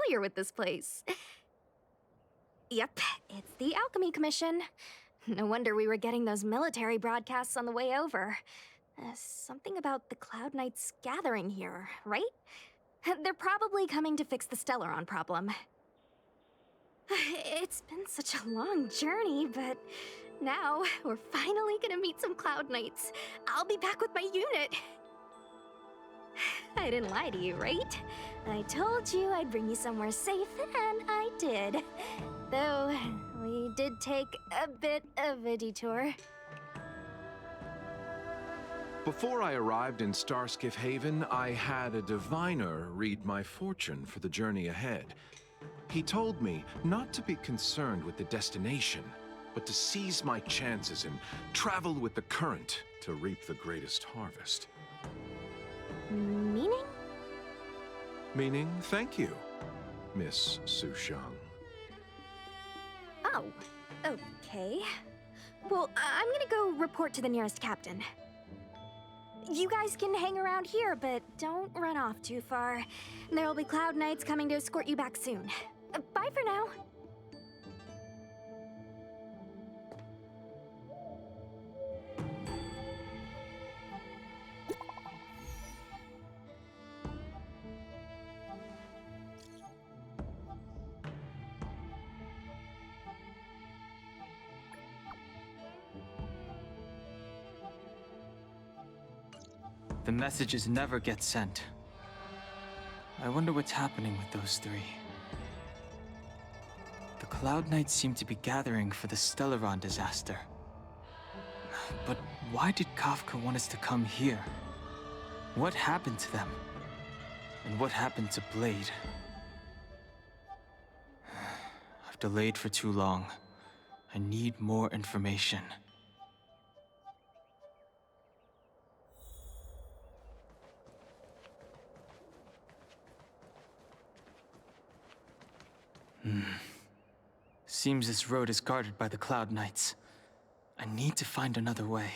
familiar with this place. Yep, it's the Alchemy Commission. No wonder we were getting those military broadcasts on the way over. Something about the Cloud Knights gathering here, right? They're probably coming to fix the Stellaron problem. It's been such a long journey, but now we're finally gonna meet some Cloud Knights. I'll be back with my unit. I didn't lie to you, right? I told you I'd bring you somewhere safe, and I did. Though, we did take a bit of a detour. Before I arrived in Starskiff Haven, I had a diviner read my fortune for the journey ahead. He told me not to be concerned with the destination, but to seize my chances and travel with the current to reap the greatest harvest. Meaning? Meaning, thank you, Miss Sushang. Oh, okay. Well, I'm gonna go report to the nearest captain. You guys can hang around here, but don't run off too far. There'll be Cloud Knights coming to escort you back soon. Bye for now. The messages never get sent. I wonder what's happening with those three. The Cloud Knights seem to be gathering for the Stellaron disaster. But why did Kafka want us to come here? What happened to them? And what happened to Blade? I've delayed for too long. I need more information. Seems this road is guarded by the Cloud Knights. I need to find another way.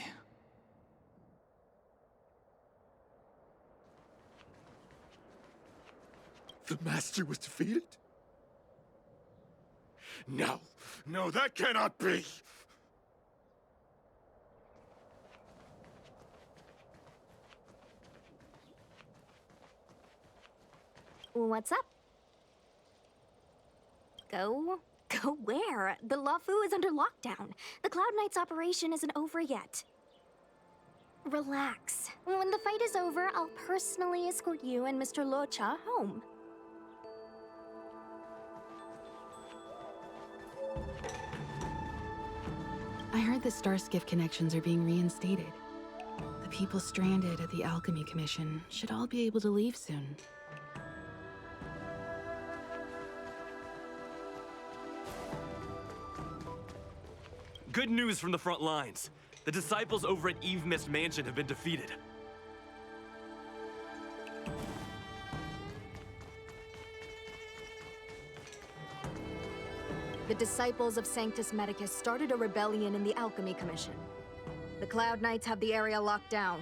The Master was defeated? No, no, that cannot be! What's up? Go where? The Lafu is under lockdown. The Cloud Knights operation isn't over yet. Relax. When the fight is over, I'll personally escort you and Mr. Locha home. I heard the Starskiff connections are being reinstated. The people stranded at the Alchemy Commission should all be able to leave soon. Good news from the front lines. The disciples over at Eve Mist Mansion have been defeated. The disciples of Sanctus Medicus started a rebellion in the Alchemy Commission. The Cloud Knights have the area locked down.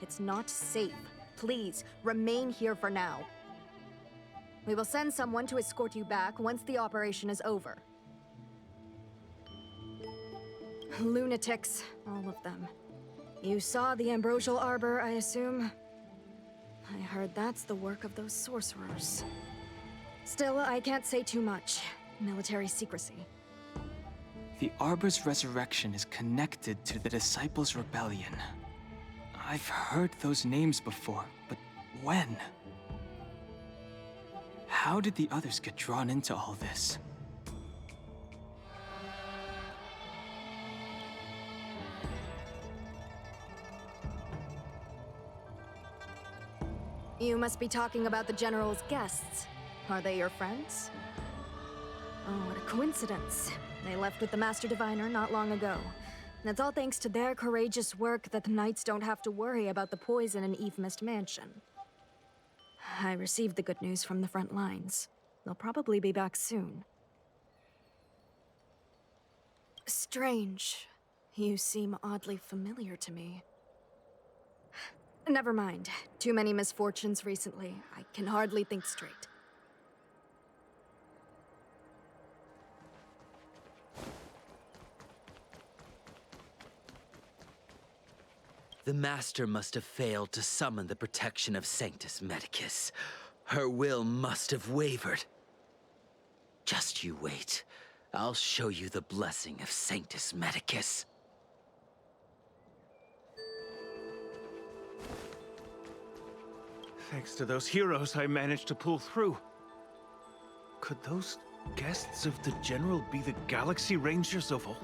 It's not safe. Please, remain here for now. We will send someone to escort you back once the operation is over. Lunatics, all of them. You saw the Ambrosial Arbor, I assume? I heard that's the work of those sorcerers. Still, I can't say too much. Military secrecy. The Arbor's resurrection is connected to the Disciples' Rebellion. I've heard those names before, but when? How did the others get drawn into all this? You must be talking about the General's guests. Are they your friends? Oh, what a coincidence. They left with the Master Diviner not long ago. That's all thanks to their courageous work that the Knights don't have to worry about the poison in Eve Mist Mansion. I received the good news from the front lines. They'll probably be back soon. Strange. You seem oddly familiar to me. Never mind. Too many misfortunes recently. I can hardly think straight. The Master must have failed to summon the protection of Sanctus Medicus. Her will must have wavered. Just you wait. I'll show you the blessing of Sanctus Medicus. Thanks to those heroes, I managed to pull through. Could those guests of the General be the Galaxy Rangers of old?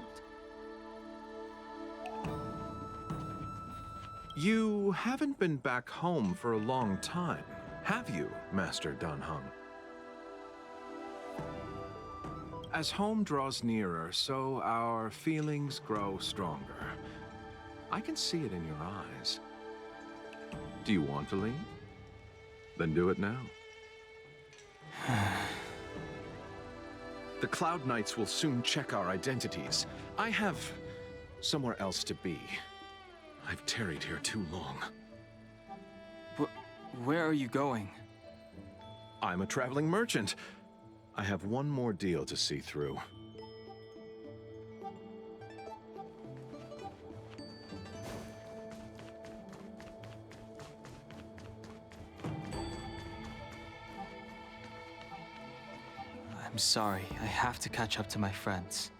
You haven't been back home for a long time, have you, Master Dan Heng? As home draws nearer, so our feelings grow stronger. I can see it in your eyes. Do you want to leave? Then do it now. The Cloud Knights will soon check our identities. I have somewhere else to be. I've tarried here too long. Where are you going? I'm a traveling merchant. I have one more deal to see through. I'm sorry, I have to catch up to my friends.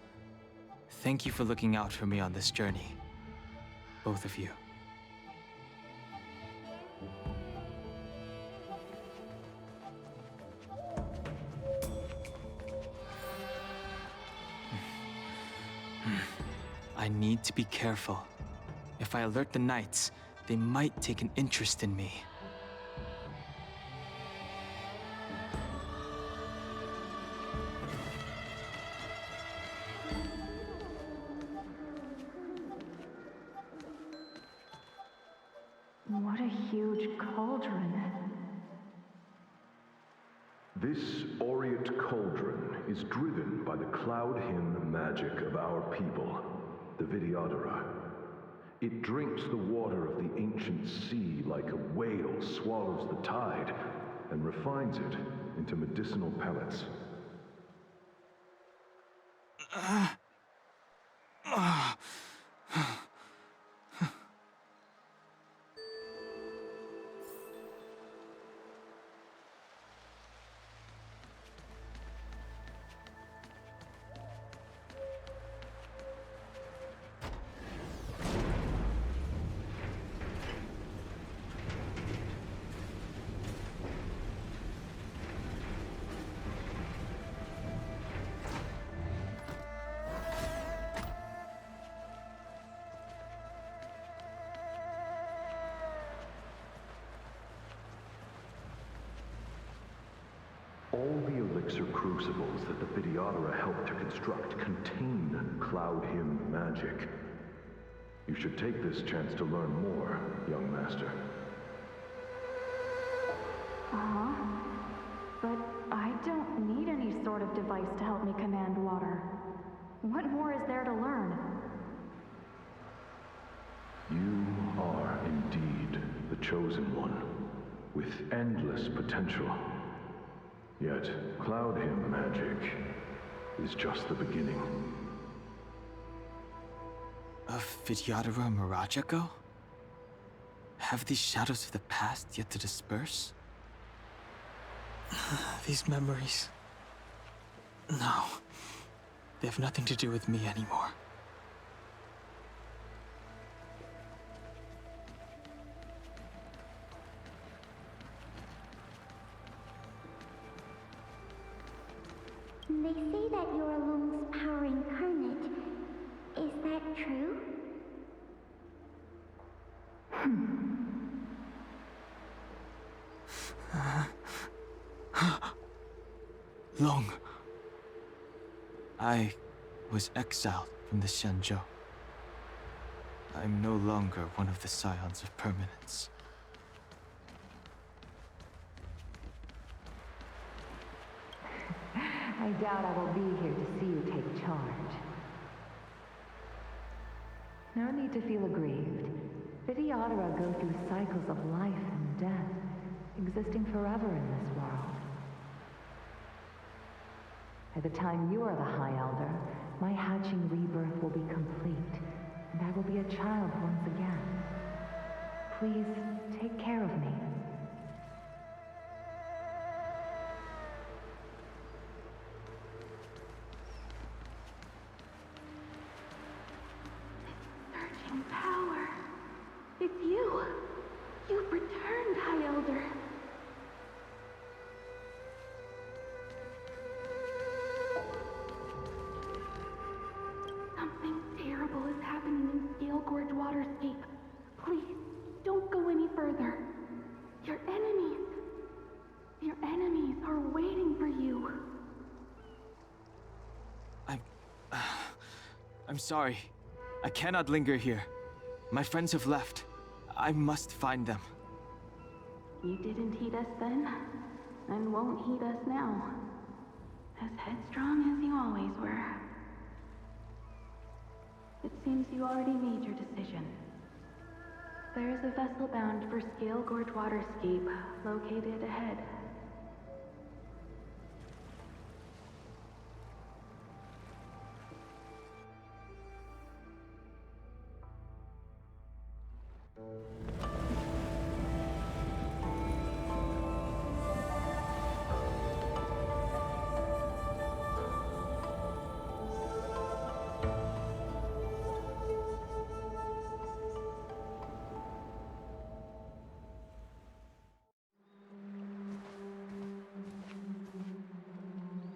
Thank you for looking out for me on this journey. Both of you. I need to be careful. If I alert the Knights, they might take an interest in me. What a huge cauldron. This aureate cauldron is driven by the cloud hymn magic of our people, the Vidyadhara. It drinks the water of the ancient sea like a whale swallows the tide and refines it into medicinal pellets. All the elixir crucibles that the Vidyadhara helped to construct contain cloud hymn magic. You should take this chance to learn more, young master. But I don't need any sort of device to help me command water. What more is there to learn? You are indeed the chosen one, with endless potential. Yet, cloud hymn magic is just the beginning. Of Vidyadhara Mirajago? Have these shadows of the past yet to disperse? These memories... No. They have nothing to do with me anymore. They say that you're Lung's power incarnate. Is that true? Long. I was exiled from the Xianzhou. I'm no longer one of the Scions of Permanence. I doubt I will be here to see you take charge. No need to feel aggrieved. Vidyadhara go through cycles of life and death, existing forever in this world. By the time you are the High Elder, my hatching rebirth will be complete, and I will be a child once again. Please take care of me. Surging power. It's you. You've returned, High Elder. Something terrible is happening in Scalegorge Waterscape. Please, don't go any further. Your enemies are waiting for you. I'm sorry. I cannot linger here. My friends have left. I must find them. You didn't heed us then, and won't heed us now. As headstrong as you always were. It seems you already made your decision. There is a vessel bound for Scalegorge Waterscape, located ahead.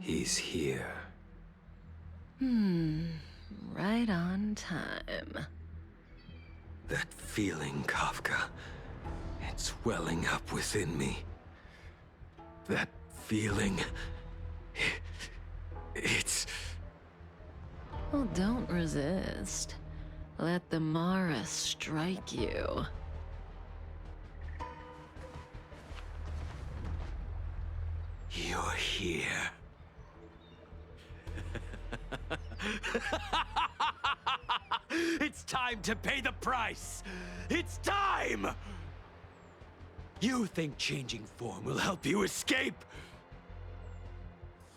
He's here. Right on time. That feeling, Kafka. It's welling up within me. That feeling... It's... Well, don't resist. Let the Mara strike you. You're here. It's time to pay the price! It's time! You think changing form will help you escape?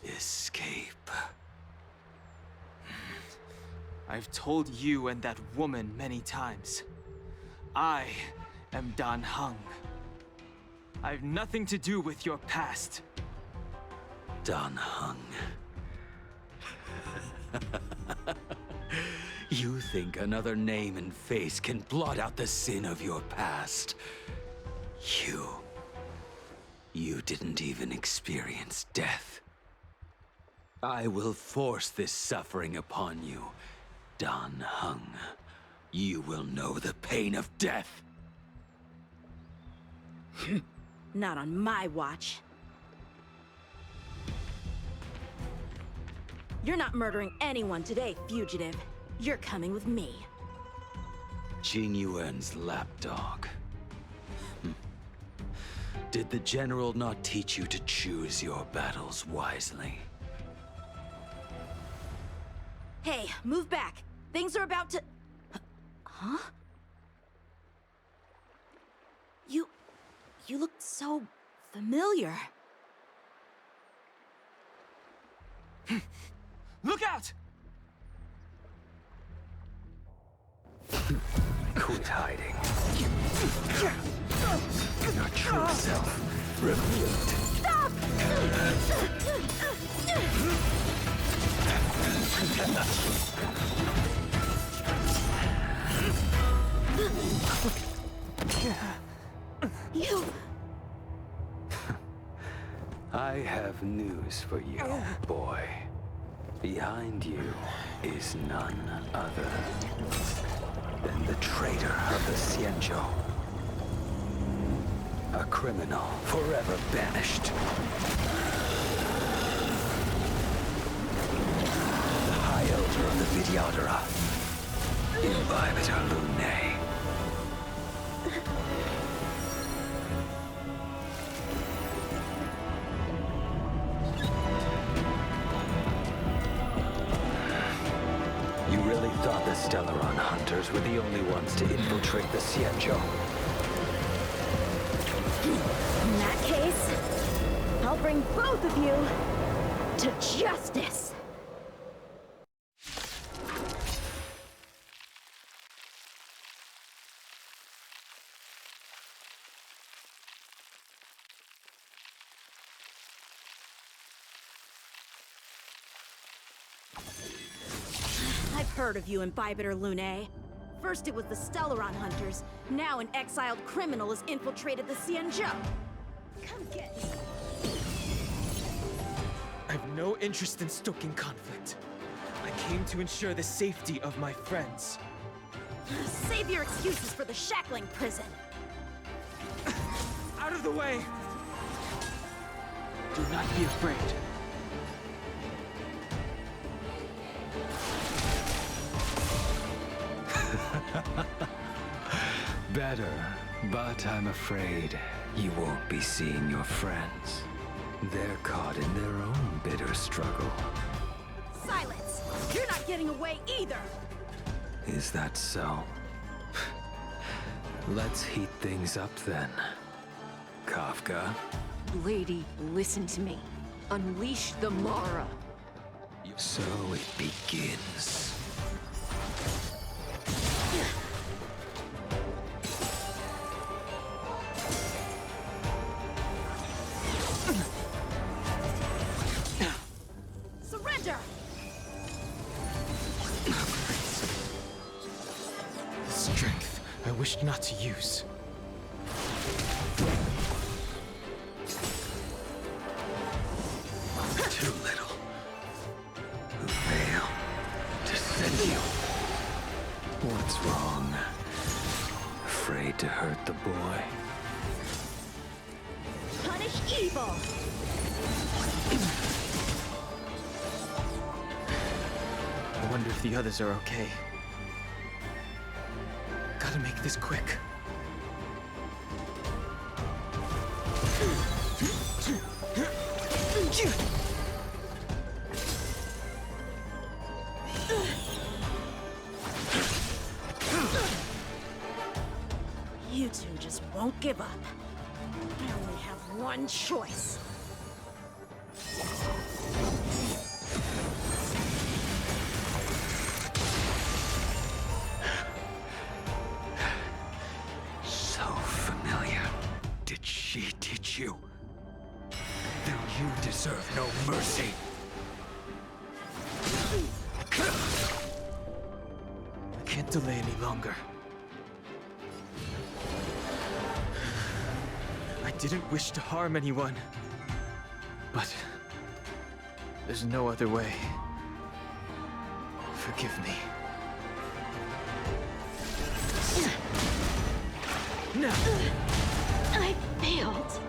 Escape. I've told you and that woman many times. I am Dan Heng. I have nothing to do with your past. Dan Heng. You think another name and face can blot out the sin of your past? You didn't even experience death. I will force this suffering upon you, Dan Heng. You will know the pain of death. Not on my watch. You're not murdering anyone today, fugitive. You're coming with me. Jing Yuan's lapdog. Did the general not teach you to choose your battles wisely? Hey, move back. Things are about to... Huh? You look so familiar. Look out! Quit hiding. Your true self revealed. Stop! You... I have news for you, boy. Behind you is none other than the traitor of the Xianzhou. A criminal forever banished. The High Elder of the Vidyadhara. Imbibitor Lunae. You really thought the Stellaron hunters were the only ones to infiltrate the Xianzhou? In that case, I'll bring both of you to justice. heard of you, Imbibitor Lunae. First it was the Stellaron Hunters, now an exiled criminal has infiltrated the Xianzhou. Come get me. I have no interest in stoking conflict. I came to ensure the safety of my friends. Save your excuses for the shackling prison. Out of the way! Do not be afraid. Better, but I'm afraid you won't be seeing your friends. They're caught in their own bitter struggle. Silence! You're not getting away either! Is that so? Let's heat things up then. Kafka? Lady, listen to me. Unleash the Mara. So it begins. Surrender! The strength I wished not to use. Too little. Who fail to send you? What's wrong? Afraid to hurt the boy? Punish evil! I wonder if the others are okay. Gotta make this quick. You two just won't give up. I only have one choice. So familiar. Did she teach you? Then you deserve no mercy. I can't delay any longer. I didn't wish to harm anyone. But there's no other way. Forgive me. No! I failed.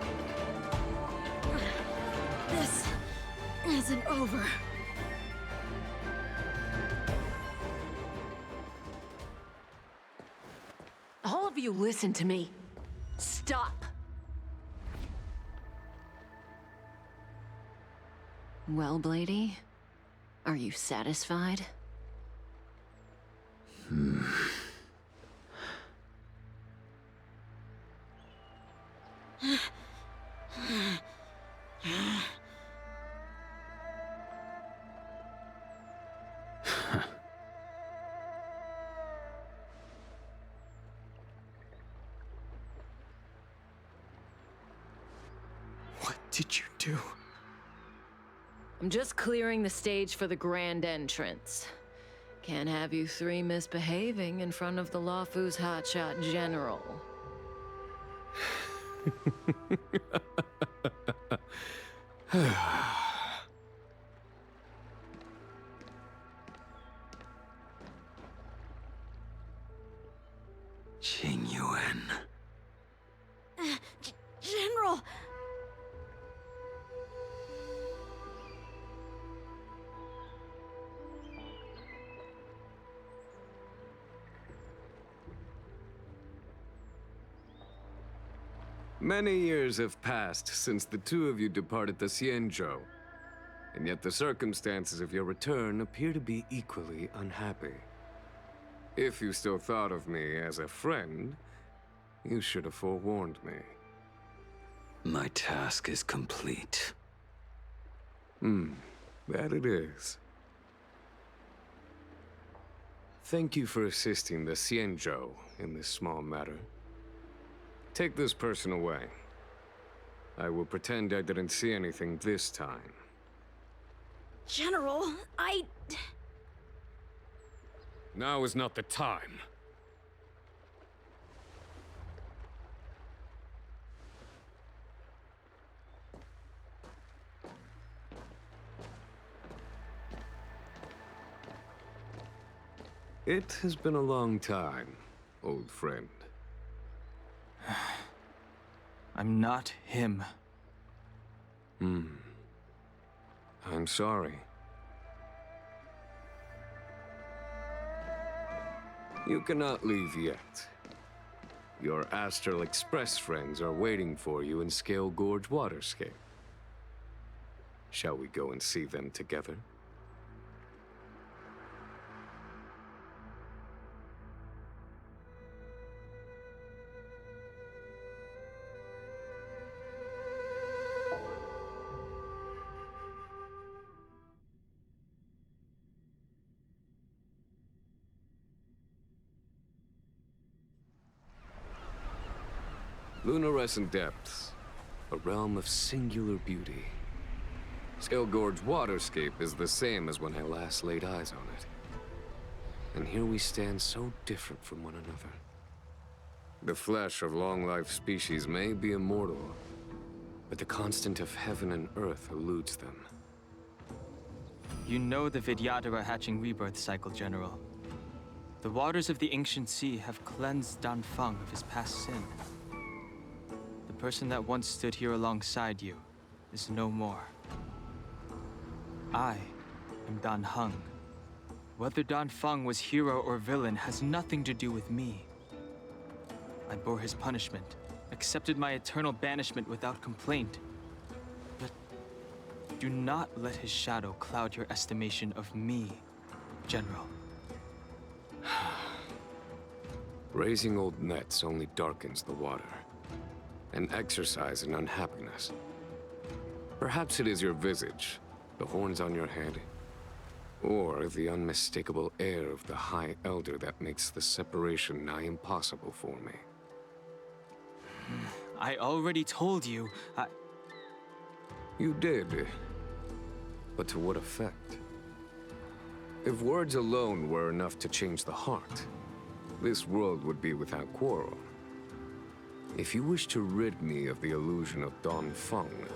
This isn't over. All of you listen to me. Stop. Well, Blady, are you satisfied? What did you do? I'm just clearing the stage for the grand entrance. Can't have you three misbehaving in front of the Lawfu's hotshot general. Jing Yuan. General! Many years have passed since the two of you departed the Xianzhou, and yet the circumstances of your return appear to be equally unhappy. If you still thought of me as a friend, you should have forewarned me. My task is complete. That it is. Thank you for assisting the Xianzhou in this small matter. Take this person away. I will pretend I didn't see anything this time. General, Now is not the time. It has been a long time, old friend. I'm not him. I'm sorry. You cannot leave yet. Your Astral Express friends are waiting for you in Scalegorge Waterscape. Shall we go and see them together? Lunarescent depths, a realm of singular beauty. Scalegorge Waterscape is the same as when I last laid eyes on it. And here we stand so different from one another. The flesh of long-life species may be immortal, but the constant of heaven and earth eludes them. You know the Vidyadhara hatching rebirth cycle, General. The waters of the ancient sea have cleansed Danfeng of his past sin. The person that once stood here alongside you is no more. I am Dan Heng. Whether Danfeng was hero or villain has nothing to do with me. I bore his punishment, accepted my eternal banishment without complaint. But do not let his shadow cloud your estimation of me, General. Raising old nets only darkens the water. An exercise in unhappiness. Perhaps it is your visage, the horns on your head, or the unmistakable air of the High Elder that makes the separation nigh impossible for me. I already told you, You did. But to what effect? If words alone were enough to change the heart, this world would be without quarrel. If you wish to rid me of the illusion of Danfeng,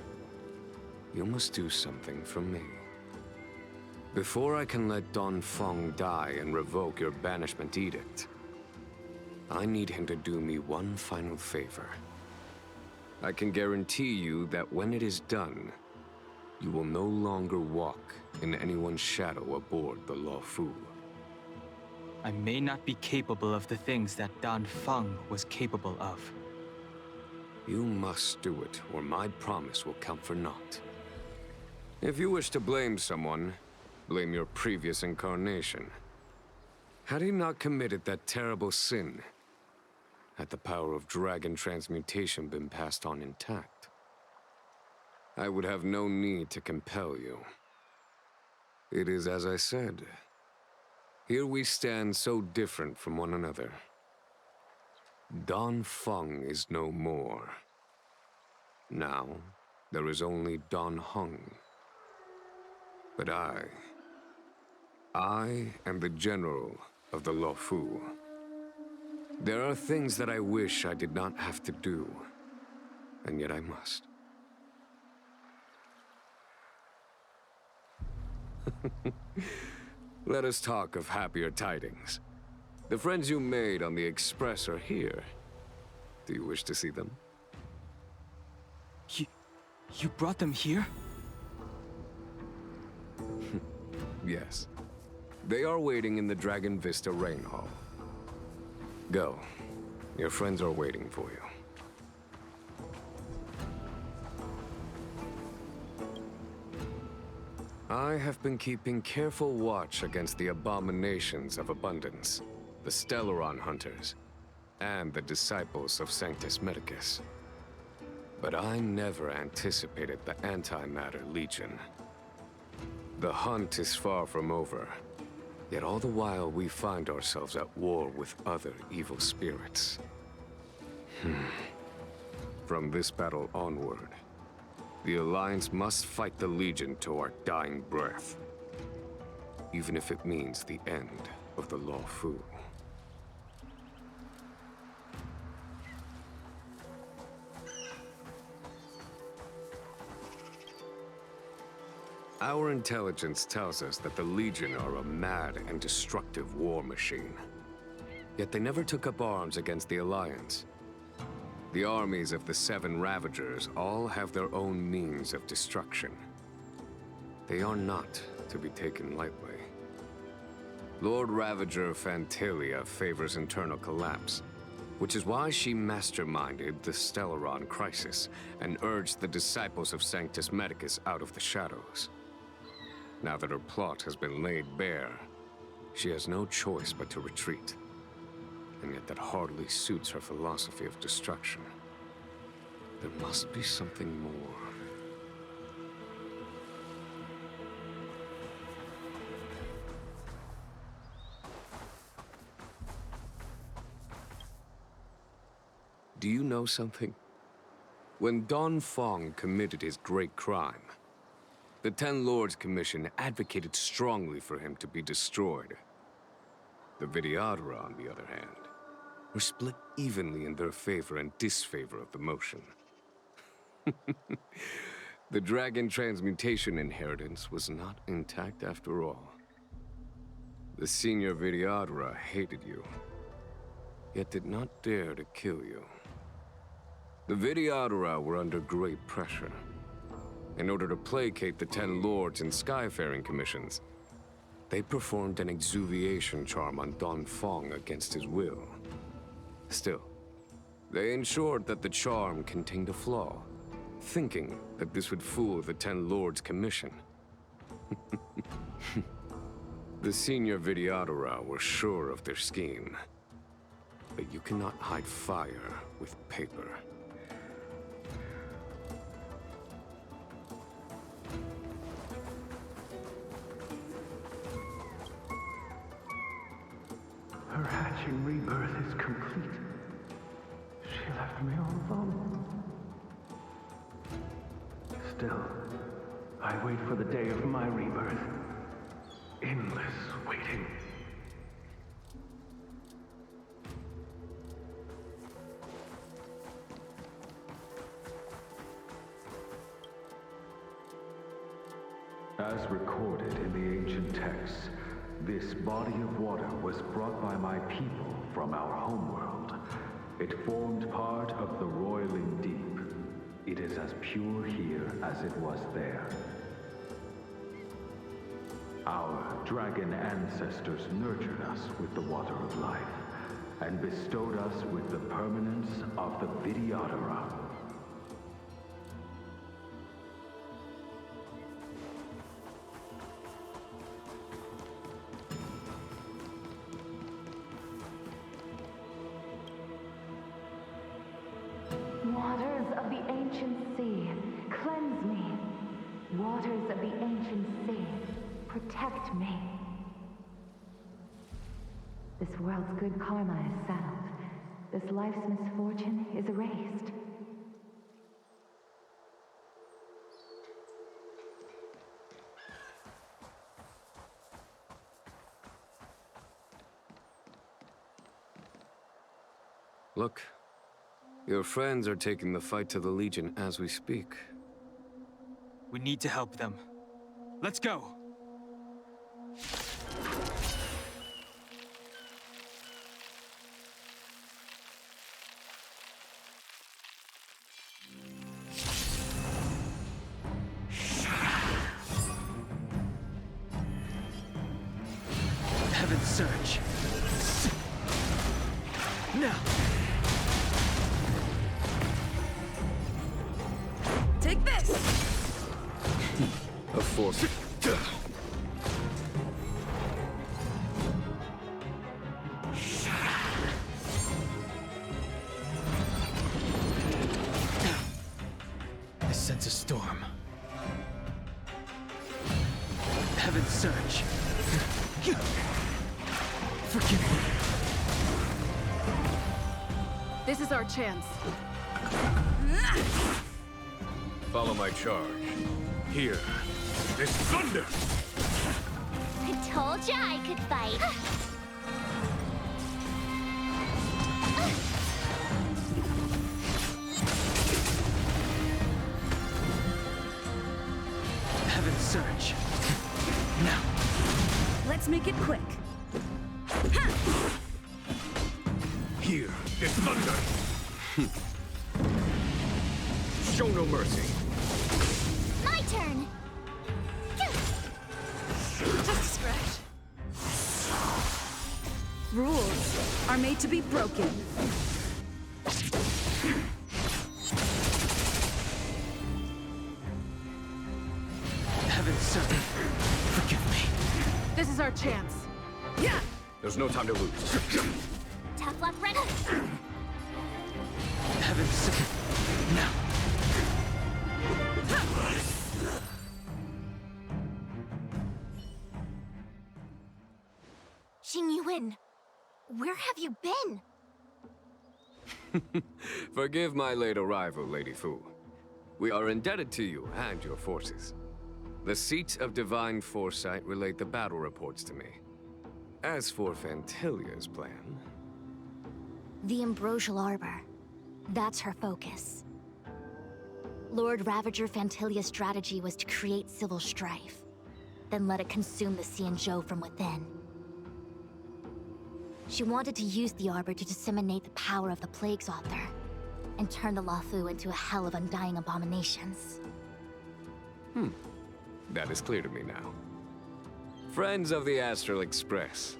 you must do something for me. Before I can let Danfeng die and revoke your banishment edict, I need him to do me one final favor. I can guarantee you that when it is done, you will no longer walk in anyone's shadow aboard the Whoaaaa. I may not be capable of the things that Danfeng was capable of. You must do it, or my promise will count for naught. If you wish to blame someone, blame your previous incarnation. Had he not committed that terrible sin, had the power of dragon transmutation been passed on intact, I would have no need to compel you. It is as I said. Here we stand so different from one another. Danfeng is no more. Now, there is only Dan Heng. But I am the general of the Whoaaaa. There are things that I wish I did not have to do, and yet I must. Let us talk of happier tidings. The friends you made on the Express are here. Do you wish to see them? You brought them here? Yes. They are waiting in the Dragon Vista Rain Hall. Go. Your friends are waiting for you. I have been keeping careful watch against the abominations of abundance, the Stellaron hunters, and the disciples of Sanctus Medicus. But I never anticipated the Antimatter Legion. The hunt is far from over, yet all the while we find ourselves at war with other evil spirits. From this battle onward, the Alliance must fight the Legion to our dying breath, even if it means the end of the Whoaaaa. Our intelligence tells us that the Legion are a mad and destructive war machine. Yet they never took up arms against the Alliance. The armies of the Seven Ravagers all have their own means of destruction. They are not to be taken lightly. Lord Ravager Phantylia favors internal collapse, which is why she masterminded the Stellaron crisis and urged the disciples of Sanctus Medicus out of the shadows. Now that her plot has been laid bare, she has no choice but to retreat. And yet that hardly suits her philosophy of destruction. There must be something more. Do you know something? When Don Fong committed his great crime, the Ten Lords Commission advocated strongly for him to be destroyed. The Vidyadhara, on the other hand, were split evenly in their favor and disfavor of the motion. The dragon transmutation inheritance was not intact after all. The senior Vidyadhara hated you, yet did not dare to kill you. The Vidyadhara were under great pressure. In order to placate the Ten Lords and Skyfaring Commissions, they performed an exuviation charm on Don Fong against his will. Still, they ensured that the charm contained a flaw, thinking that this would fool the Ten Lords Commission. The senior Vidyadhara were sure of their scheme. But you cannot hide fire with paper. Her hatching rebirth is complete. She left me all alone. Still, I wait for the day of my rebirth. Endless waiting. As recorded in the ancient texts, this body of water was brought by my people from our homeworld. It formed part of the roiling deep. It is as pure here as it was there. Our dragon ancestors nurtured us with the water of life, and bestowed us with the permanence of the Vidyadhara. Waters of the ancient sea, cleanse me. Waters of the ancient sea, protect me. This world's good karma is settled. This life's misfortune is erased. Look, your friends are taking the fight to the Legion as we speak. We need to help them. Let's go! Heaven's Surge. Now! Take this! A force. I sense a storm. Heaven's Surge. Forgive me. This is our chance. Follow my charge. Here is thunder! I told ya I could fight. make it quick. Here is thunder! Show no mercy. My turn! Just a scratch. Rules are made to be broken. Heaven servant, forgive me. This is our chance. Yeah! There's no time to lose. Tough luck, ready? Heaven servant, now. Jing Yuan, where have you been? Forgive my late arrival, Lady Fu. We are indebted to you and your forces. The Seat of Divine Foresight relayed the battle reports to me. As for Phantylia's plan... The Ambrosial Arbor. That's her focus. Lord Ravager Phantylia's strategy was to create civil strife, then let it consume the Xianzhou from within. She wanted to use the Arbor to disseminate the power of the Plague's author, and turn the Luofu into a hell of undying abominations. That is clear to me now. Friends of the Astral Express,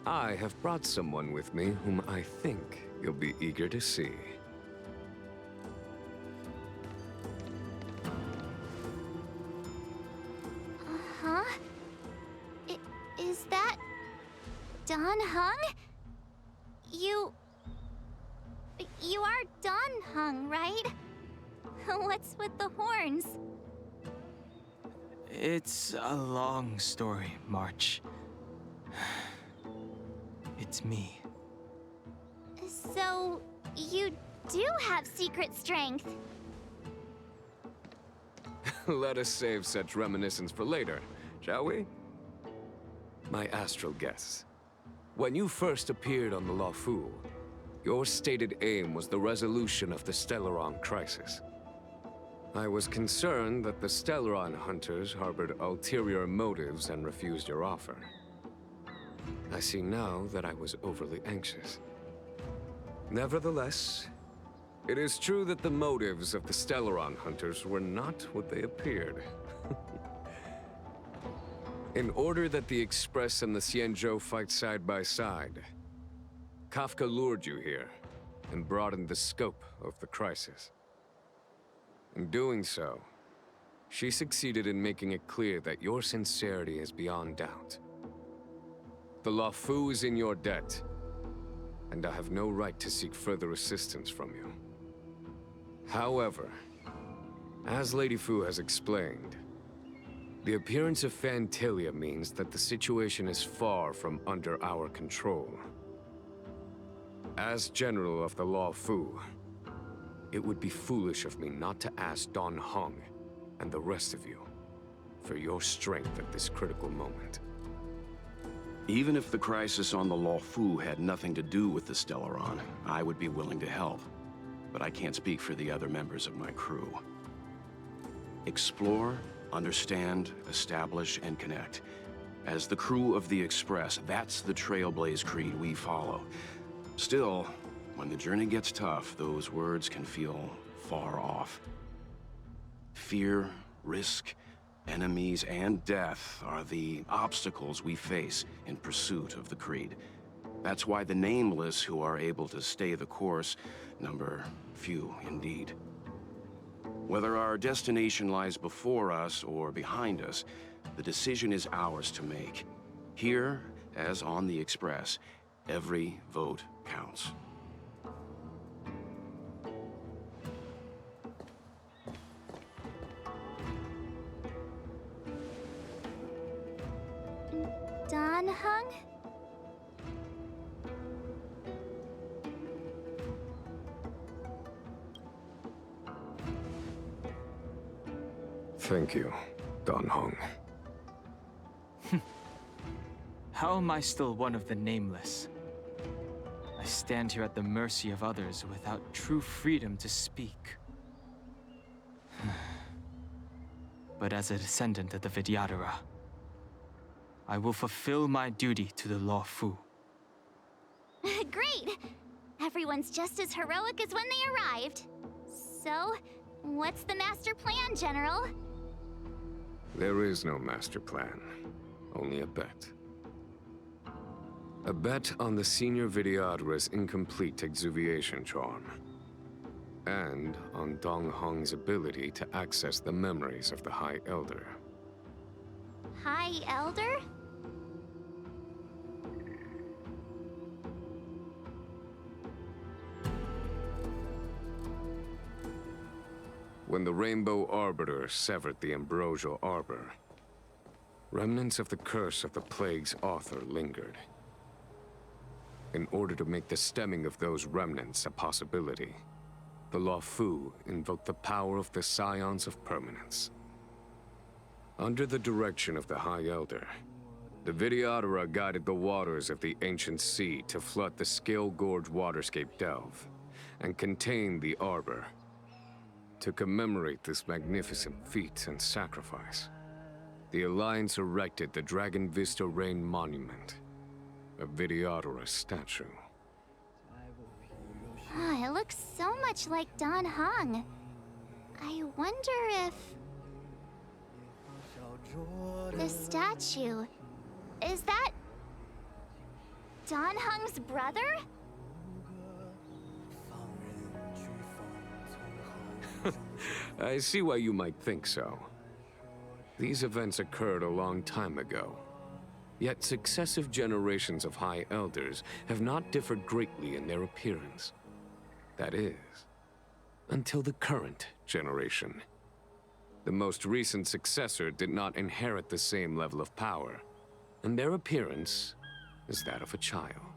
I have brought someone with me whom I think you'll be eager to see. Huh? Is that... Don Heng? You are Don Heng, right? What's with the horns? It's a long story, March. It's me. So, you do have secret strength. Let us save such reminiscence for later, shall we? My astral guests. When you first appeared on the Luofu, your stated aim was the resolution of the Stellaron crisis. I was concerned that the Stellaron hunters harbored ulterior motives and refused your offer. I see now that I was overly anxious. Nevertheless, it is true that the motives of the Stellaron hunters were not what they appeared. In order that the Express and the Xianzhou fight side by side, Kafka lured you here and broadened the scope of the crisis. In doing so, she succeeded in making it clear that your sincerity is beyond doubt. The Luofu is in your debt, and I have no right to seek further assistance from you. However, as Lady Fu has explained, the appearance of Phantylia means that the situation is far from under our control. As General of the Luofu, it would be foolish of me not to ask Don Heng and the rest of you for your strength at this critical moment. Even if the crisis on the Luofu had nothing to do with the Stellaron, I would be willing to help. But I can't speak for the other members of my crew. Explore, understand, establish, and connect. As the crew of the Express, that's the Trailblaze creed we follow. Still, when the journey gets tough, those words can feel far off. Fear, risk, enemies, and death are the obstacles we face in pursuit of the creed. That's why the nameless who are able to stay the course number few indeed. Whether our destination lies before us or behind us, the decision is ours to make. Here, as on the Express, every vote counts. Don Heng? Thank you, Don Heng. How am I still one of the nameless? I stand here at the mercy of others without true freedom to speak. But as a descendant of the Vidyadhara, I will fulfill my duty to the Law Fu. Great! Everyone's just as heroic as when they arrived. So, what's the master plan, General? There is no master plan, only a bet. A bet on the senior Vidyadhara's incomplete exuviation charm. And on Dong Hong's ability to access the memories of the High Elder. High Elder? When the Rainbow Arbiter severed the Ambrosial Arbor, remnants of the curse of the plague's author lingered. In order to make the stemming of those remnants a possibility, the Law Fu invoked the power of the Scions of Permanence. Under the direction of the High Elder, the Vidyadhara guided the waters of the ancient sea to flood the Scalegorge Waterscape delve and contain the Arbor. To commemorate this magnificent feat and sacrifice, the Alliance erected the Dragon Vista Rain Monument, a Vidyadhara statue. It looks so much like Don Hong. I wonder if... the statue... is that... Don Hong's brother? I see why you might think so. These events occurred a long time ago. Yet successive generations of High Elders have not differed greatly in their appearance. That is, until the current generation. The most recent successor did not inherit the same level of power, and their appearance is that of a child.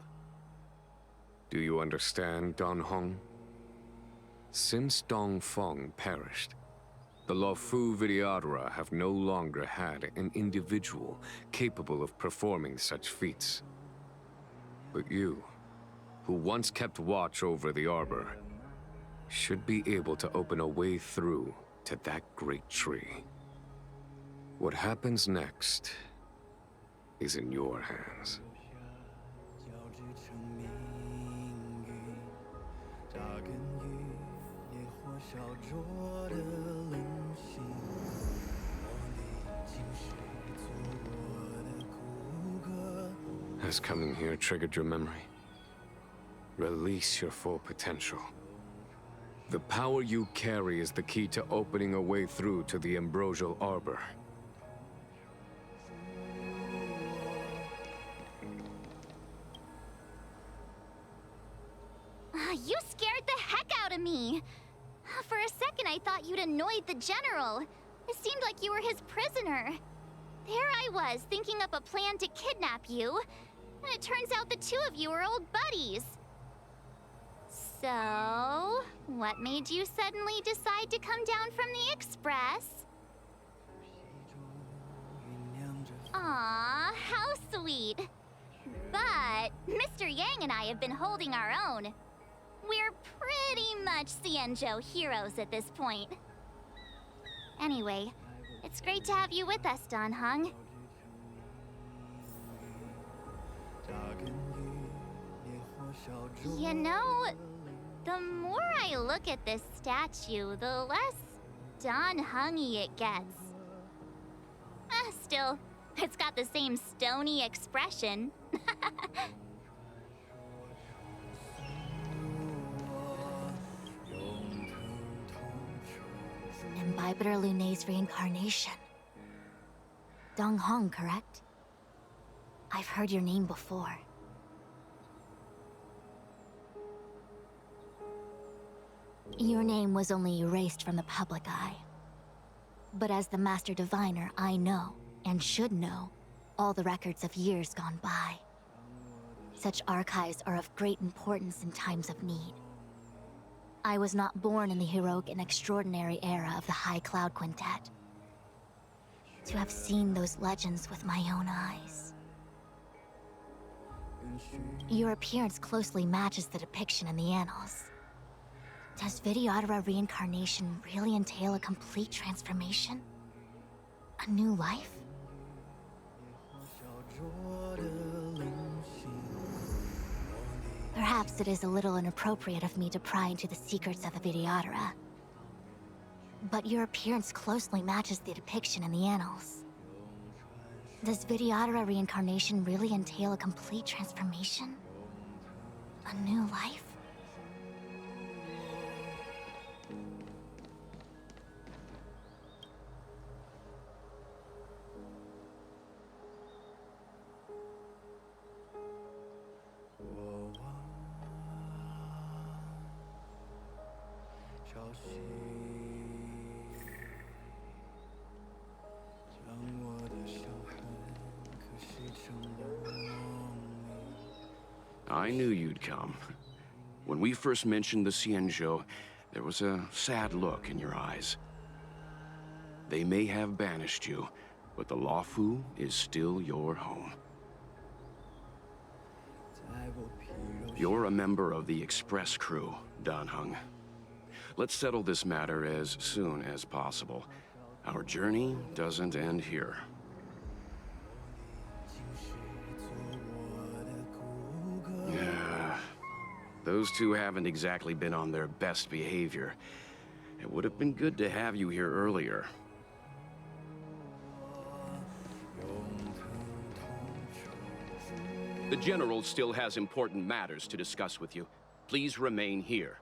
Do you understand, Don Hong? Since Dong Feng perished, the Law Fu Vidyadhara have no longer had an individual capable of performing such feats. But you, who once kept watch over the Arbor, should be able to open a way through to that great tree. What happens next is in your hands. Has coming here triggered your memory? Release your full potential. The power you carry is the key to opening a way through to the Ambrosial Arbor. You scared the heck out of me! For a second I thought you'd annoyed the General. It seemed like you were his prisoner. There I was, thinking up a plan to kidnap you. And it turns out the two of you are old buddies. So, what made you suddenly decide to come down from the Express? Aw, how sweet. But Mr. Yang and I have been holding our own. We're pretty much Xianzhou heroes at this point. Anyway, it's great to have you with us, Don Hong. You know, the more I look at this statue, the less Don Hong-y it gets. Still, it's got the same stony expression. Imbibitor Lunay's reincarnation. Dong Hong, correct? I've heard your name before. Your name was only erased from the public eye. But as the Master Diviner, I know, and should know, all the records of years gone by. Such archives are of great importance in times of need. I was not born in the heroic and extraordinary era of the High Cloud Quintet. To have seen those legends with my own eyes. Your appearance closely matches the depiction in the annals. Does Vidyadhara reincarnation really entail a complete transformation? A new life? Perhaps it is a little inappropriate of me to pry into the secrets of the Vidyadhara. But your appearance closely matches the depiction in the annals. Does Vidyadhara reincarnation really entail a complete transformation? A new life? I knew you'd come. When we first mentioned the Xianzhou, there was a sad look in your eyes. They may have banished you, but the Luofu is still your home. You're a member of the Express crew, Dan Heng. Let's settle this matter as soon as possible. Our journey doesn't end here. Yeah, those two haven't exactly been on their best behavior. It would have been good to have you here earlier. The General still has important matters to discuss with you. Please remain here.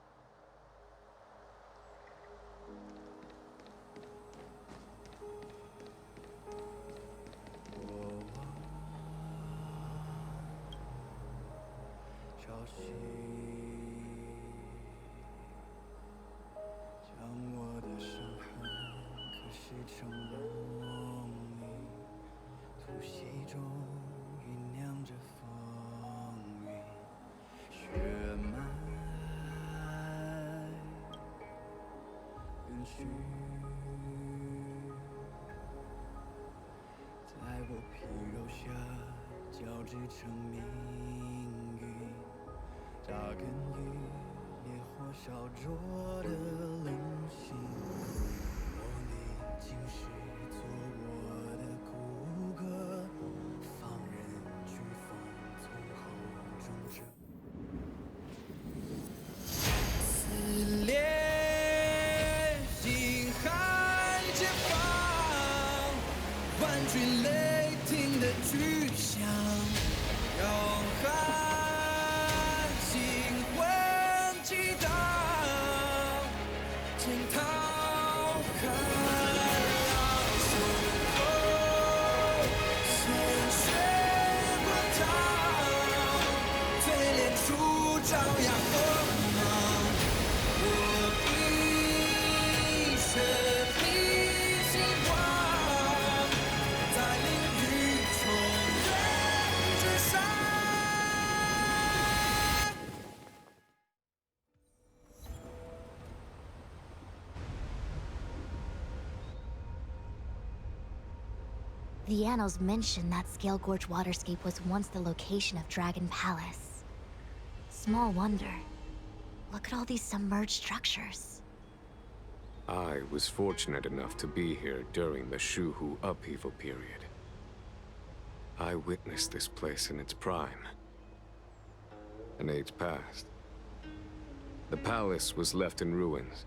The annals mention that Scalegorge Waterscape was once the location of Dragon Palace. Small wonder. Look at all these submerged structures. I was fortunate enough to be here during the Shuhu upheaval period. I witnessed this place in its prime. An age passed. The palace was left in ruins,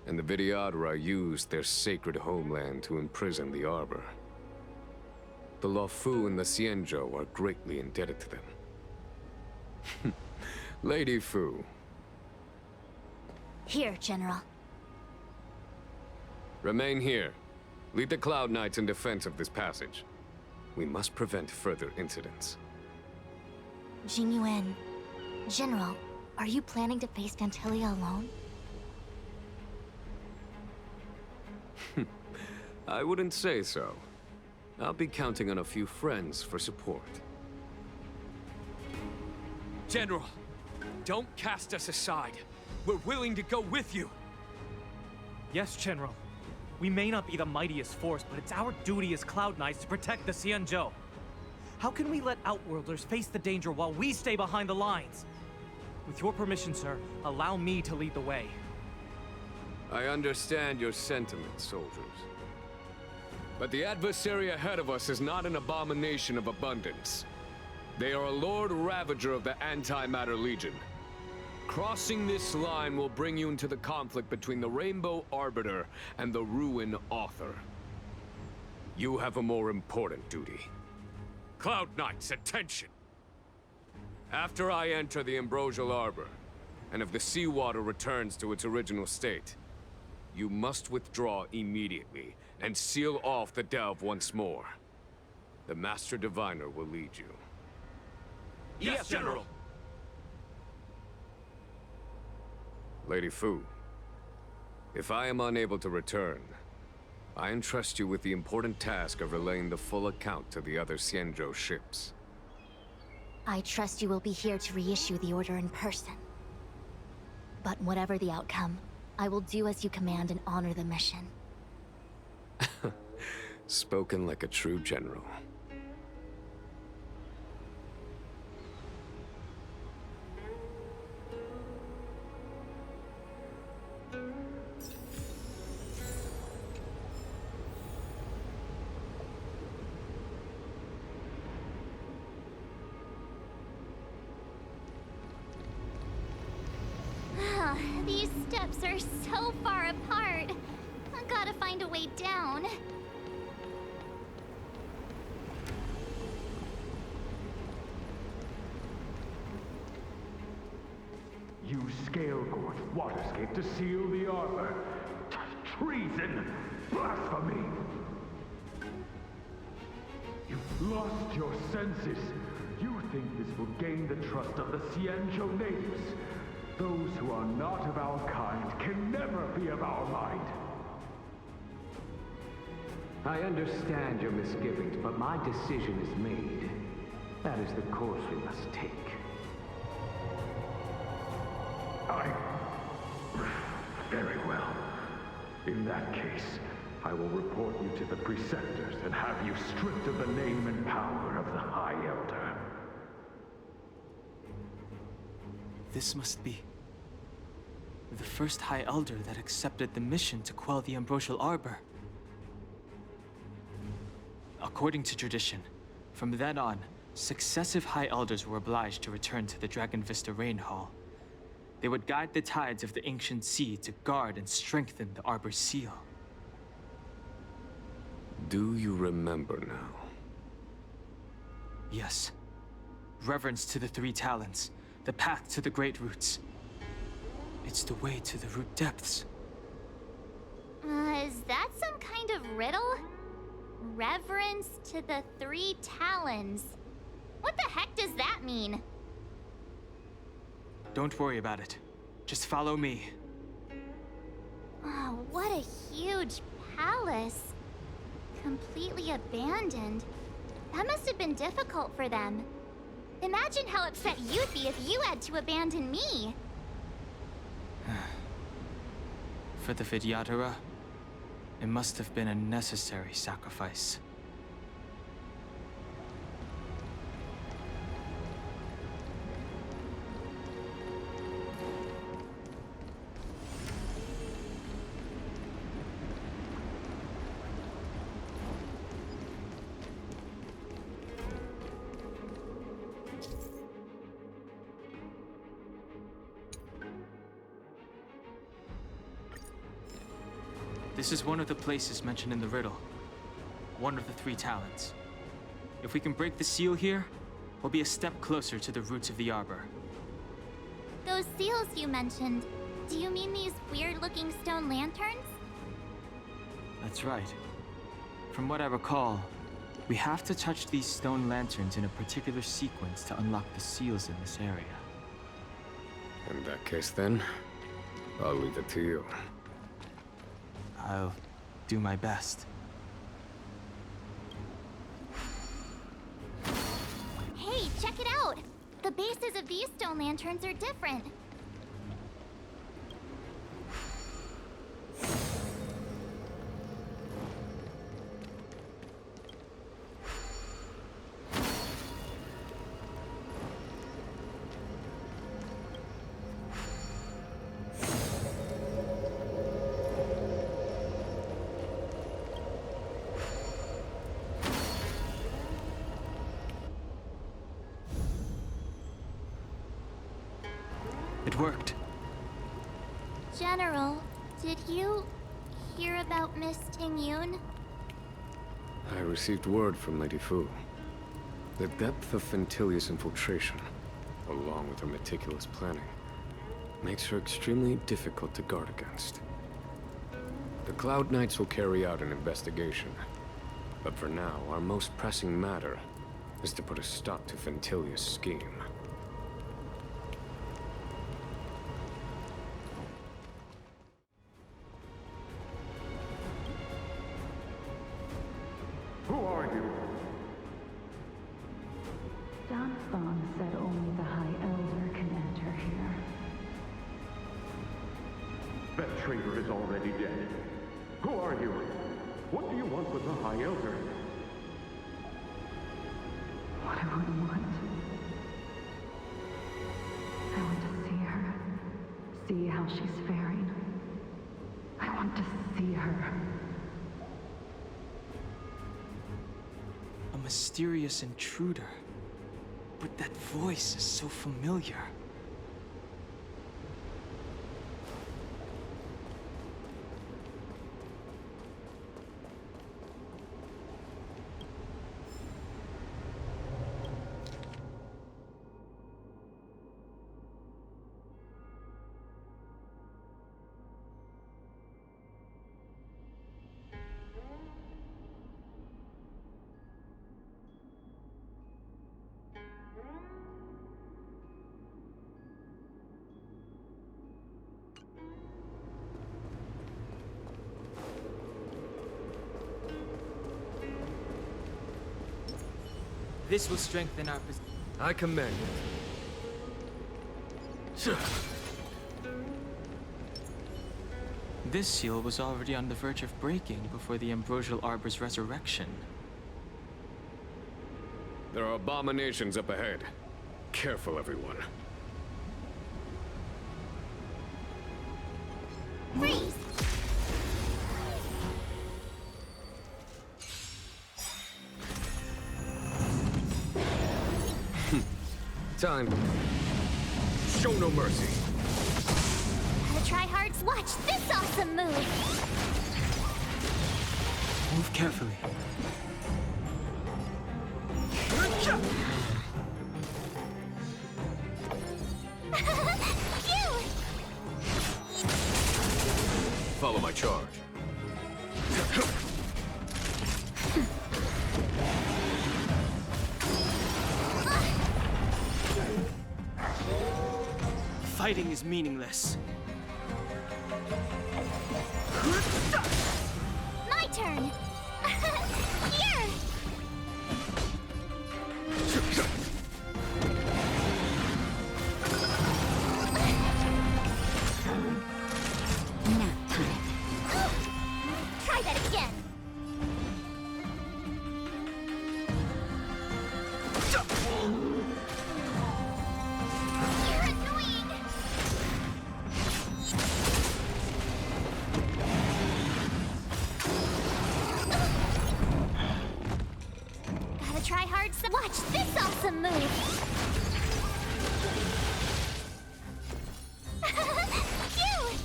and the Vidyadhara used their sacred homeland to imprison the Arbor. The Luofu and the Xianzhou are greatly indebted to them. Lady Fu. Here, General. Remain here. Lead the Cloud Knights in defense of this passage. We must prevent further incidents. Jing Yuan. General, are you planning to face Phantylia alone? I wouldn't say so. I'll be counting on a few friends for support. General, don't cast us aside. We're willing to go with you. Yes, General. We may not be the mightiest force, but it's our duty as Cloud Knights to protect the Xianzhou. How can we let Outworlders face the danger while we stay behind the lines? With your permission, sir, allow me to lead the way. I understand your sentiments, soldiers. But the adversary ahead of us is not an abomination of abundance. They are a Lord Ravager of the Antimatter Legion. Crossing this line will bring you into the conflict between the Rainbow Arbiter and the Ruin Author. You have a more important duty. Cloud Knights, attention! After I enter the Ambrosial Arbor, and if the seawater returns to its original state, you must withdraw immediately and seal off the delve once more. The Master Diviner will lead you. Yes, General! Lady Fu, if I am unable to return, I entrust you with the important task of relaying the full account to the other Xianzhou ships. I trust you will be here to reissue the order in person. But whatever the outcome, I will do as you command and honor the mission. Spoken like a true general. These steps are so far apart. I gotta find a way down. Use Scalegorge Waterscape to seal the arbor. Treason! Blasphemy! You've lost your senses. You think this will gain the trust of the Xianzhou natives. Those who are not of our kind can never be of our mind. I understand your misgivings, but my decision is made. That is the course we must take. Very well. In that case, I will report you to the Preceptors and have you stripped of the name and power of the High Elder. This must be the first High Elder that accepted the mission to quell the Ambrosial Arbor. According to tradition, from then on, successive High Elders were obliged to return to the Dragon Vista Rain Hall. They would guide the tides of the ancient sea to guard and strengthen the Arbor's seal. Do you remember now? Yes. Reverence to the Three Talons, the path to the Great Roots. It's the way to the root depths. Is that some kind of riddle? Reverence to the Three Talons. What the heck does that mean? Don't worry about it. Just follow me. Oh, what a huge palace. Completely abandoned. That must have been difficult for them. Imagine how upset you'd be if you had to abandon me. For the Vidyadhara, it must have been a necessary sacrifice. This is one of the places mentioned in the riddle. One of the Three Talons. If we can break the seal here, we'll be a step closer to the roots of the arbor. Those seals you mentioned, do you mean these weird-looking stone lanterns? That's right. From what I recall, we have to touch these stone lanterns in a particular sequence to unlock the seals in this area. In that case then, I'll leave it to you. I'll do my best. Hey, check it out! The bases of these stone lanterns are different. It worked. General, did you hear about Miss Jing Yuan? I received word from Lady Fu. The depth of Phantylia's infiltration, along with her meticulous planning, makes her extremely difficult to guard against. The Cloud Knights will carry out an investigation, but for now, our most pressing matter is to put a stop to Phantylia's scheme. Who are you? Danfang said only the High Elder can enter here. That traitor is already dead. Who are you? What do you want with the High Elder? What do I want? I want to see her. See how she's faring. I want to see her. A mysterious intruder. But that voice is so familiar. This will strengthen our position. I commend it. This seal was already on the verge of breaking before the Ambrosial Arbor's resurrection. There are abominations up ahead. Careful, everyone. Freeze! Time. Show no mercy. Gotta try hard to watch this awesome move! Move carefully. Follow my charge. Fighting is meaningless. My turn! Here! Nap time. Try that again! You're annoying! Gotta try hard to watch this awesome move! Phew!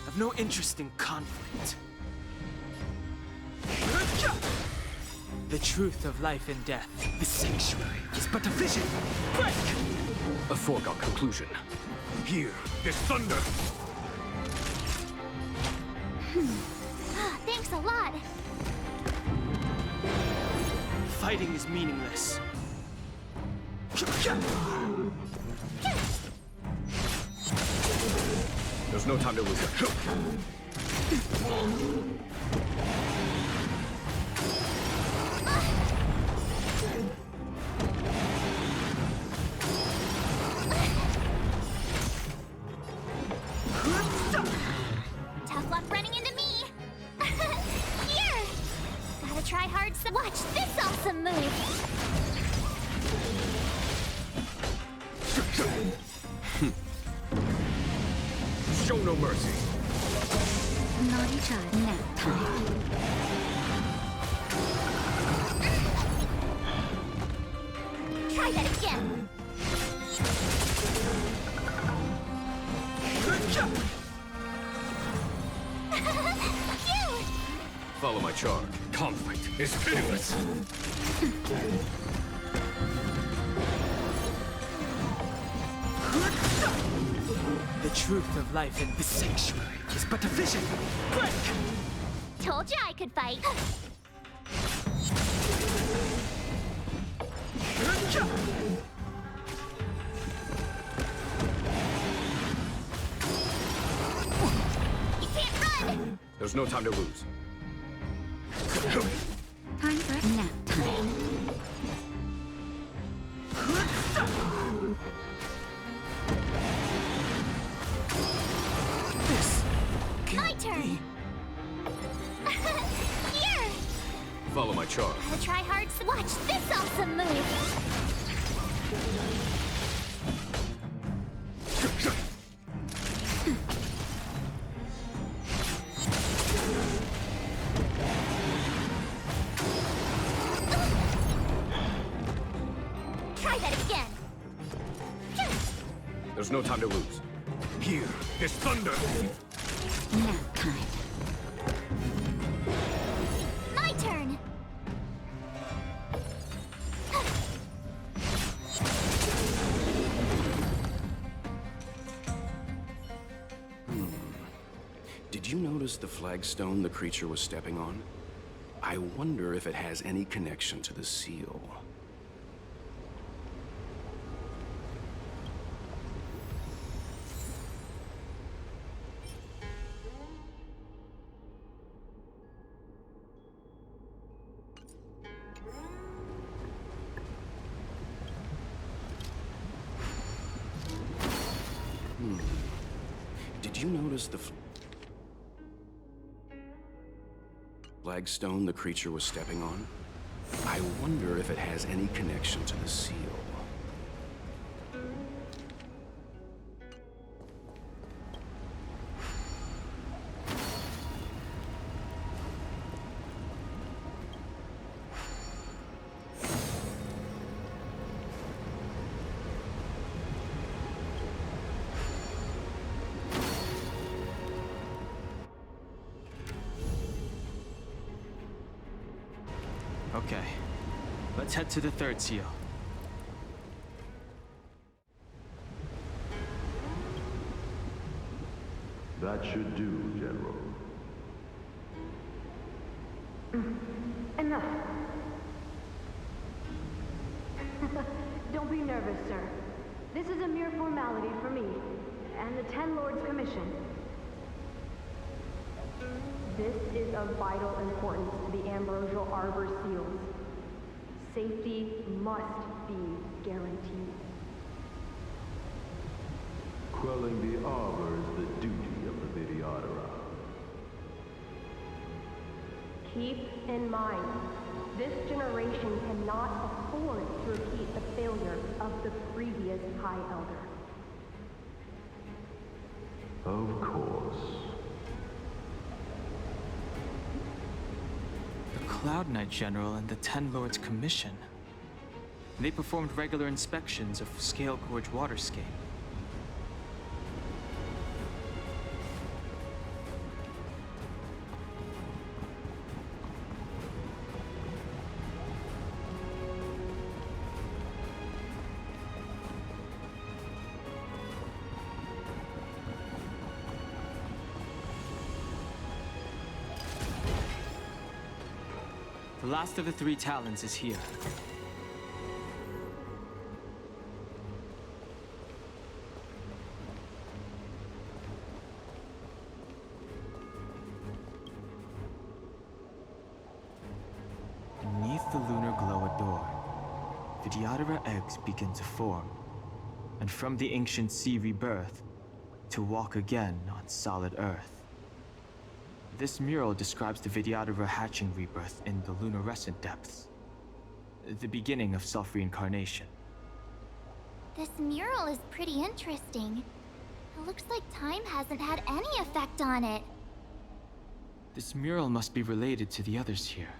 I've no interest in conflict. The truth of life and death. The sanctuary is but a vision. Break! A foregone conclusion. Hear this thunder! Thanks a lot. Fighting is meaningless. There's no time to lose. Tough luck running into me. Here! Gotta try hard to watch this awesome move. Show no mercy. Naughty child. Nap time. Try that again. Follow my charge. Conflict is pitiless. The truth of life in this sanctuary is but a vision. Break! Told you I could fight. You can't run! There's no time to lose. Time for nap time. My turn! Here! Follow my charge. Try hard. Watch this awesome move! Try that again! There's no time to lose. Here, this thunder. Nap time. My turn! Did you notice the flagstone the creature was stepping on? I wonder if it has any connection to the seal. Did you notice the flagstone the creature was stepping on? I wonder if it has any connection to the seal. Okay, let's head to the third seal. That should do, General. Enough. Don't be nervous, sir. This is a mere formality for me, and the Ten Lords Commission. This is of vital importance to the Ambrosial Arbor seals. Safety must be guaranteed. Quelling the Arbor is the duty of the Vidyadhara. Keep in mind, this generation cannot afford to repeat the failure of the previous High Elder. Of course. The Cloud Knight General and the Ten Lords Commission. They performed regular inspections of Scalegorge Waterscape. The last of the three talons is here. Beneath the lunar glow adorned, Vidyadhara eggs begin to form, and from the ancient sea rebirth, to walk again on solid earth. This mural describes the Vidyadhara hatching rebirth in the lunarescent depths. The beginning of self-reincarnation. This mural is pretty interesting. It looks like time hasn't had any effect on it. This mural must be related to the others here.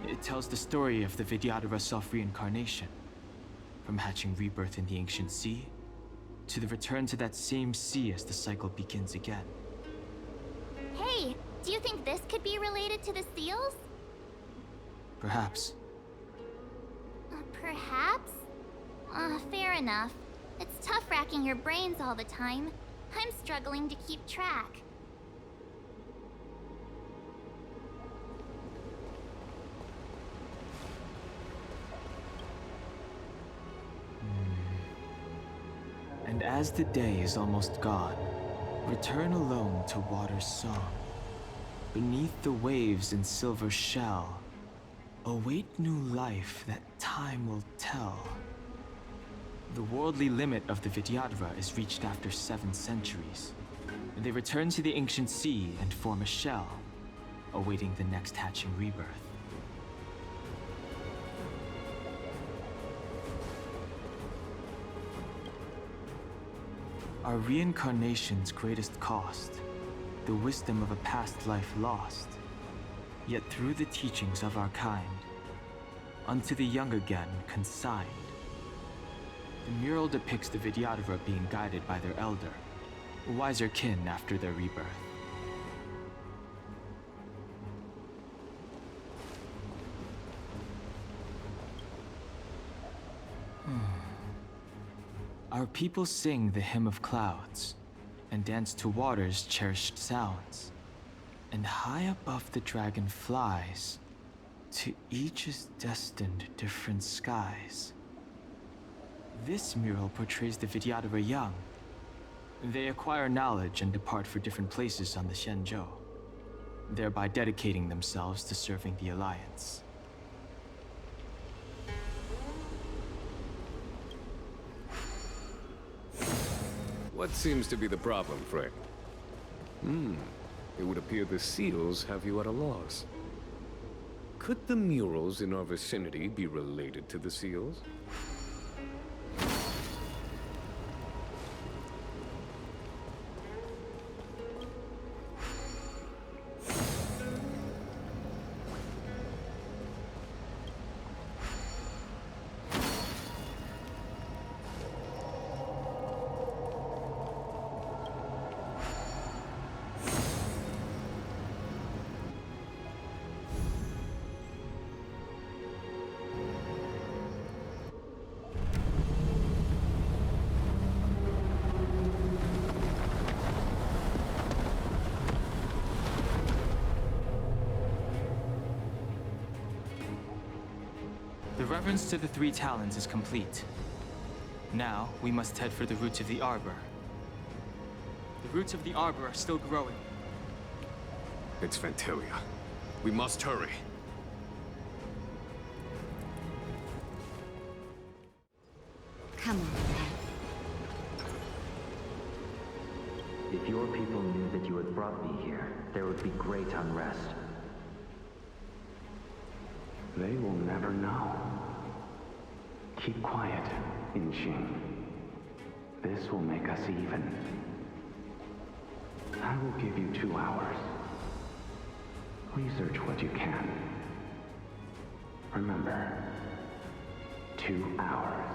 It tells the story of the Vidyadhara self-reincarnation. From hatching rebirth in the ancient sea, to the return to that same sea as the cycle begins again. Hey, do you think this could be related to the seals? Perhaps. Perhaps? Fair enough. It's tough racking your brains all the time. I'm struggling to keep track. And as the day is almost gone, return alone to water's song. Beneath the waves in silver shell, await new life that time will tell. The worldly limit of the Vidyadhara is reached after 7 centuries. And they return to the ancient sea and form a shell, awaiting the next hatching rebirth. Our reincarnation's greatest cost, the wisdom of a past life lost, yet through the teachings of our kind, unto the young again consigned. The mural depicts the Vidyadhara being guided by their elder, wiser kin after their rebirth. Our people sing the hymn of clouds, and dance to water's cherished sounds. And high above the dragon flies, to each is destined different skies. This mural portrays the Vidyadhara young. They acquire knowledge and depart for different places on the Xianzhou, thereby dedicating themselves to serving the Alliance. What seems to be the problem, Frey? It would appear the seals have you at a loss. Could the murals in our vicinity be related to the seals? The reverence to the 3 talons is complete. Now, we must head for the roots of the arbor. The roots of the arbor are still growing. It's Phantylia. We must hurry. Come on, then. If your people knew that you had brought me here, there would be great unrest. They will never know. Keep quiet, Jing. This will make us even. I will give you 2 hours. Research what you can. Remember, 2 hours.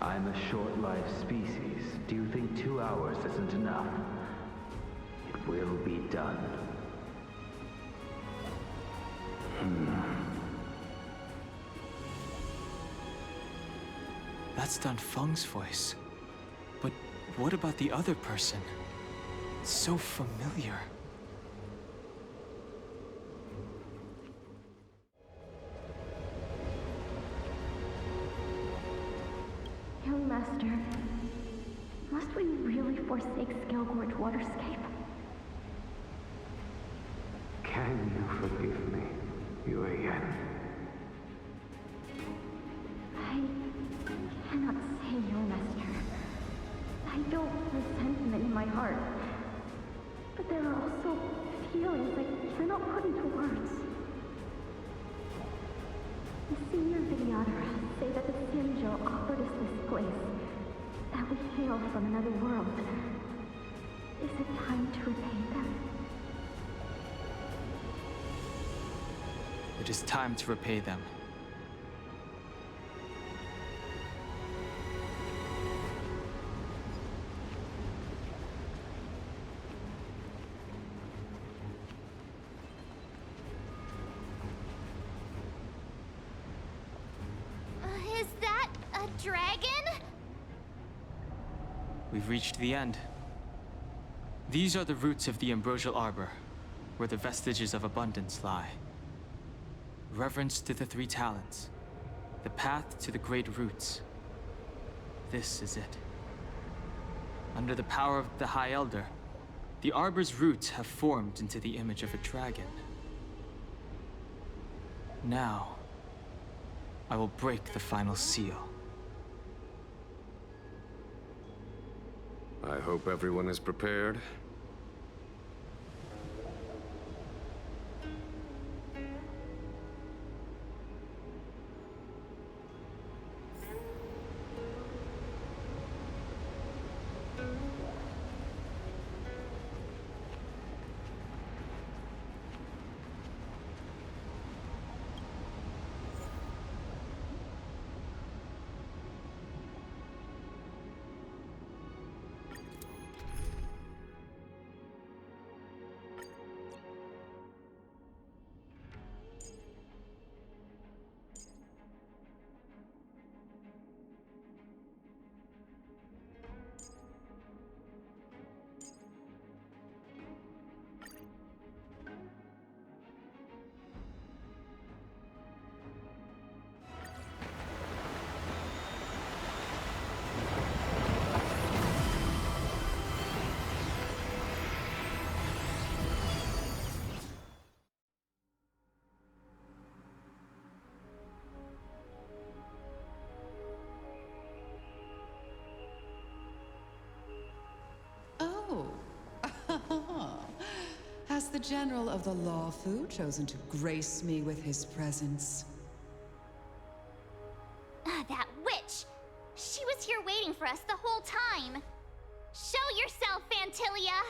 I'm a short-lived species. Do you think 2 hours isn't enough? It will be done. That's Dan Feng's voice. But what about the other person? It's so familiar. Young Master, must we really forsake Scalegorge Waterscape? Can you forgive me, Yuan? I cannot say, Young Master. I feel resentment in my heart. But there are also feelings I cannot put into words. The senior Vidyadhara say that the Xianzhou offered us this place, that we hail from another world. Is it time to repay them? It is time to repay them. we've reached the end. These are the roots of the ambrosial arbor, where the vestiges of abundance lie. Reverence to the three talents, the path to the great roots. This is it. Under the power of the High Elder, the arbor's roots have formed into the image of a dragon. Now, I will break the final seal. I hope everyone is prepared. Has the General of the Lawfu chosen to grace me with his presence? That witch! She was here waiting for us the whole time! Show yourself, Phantylia!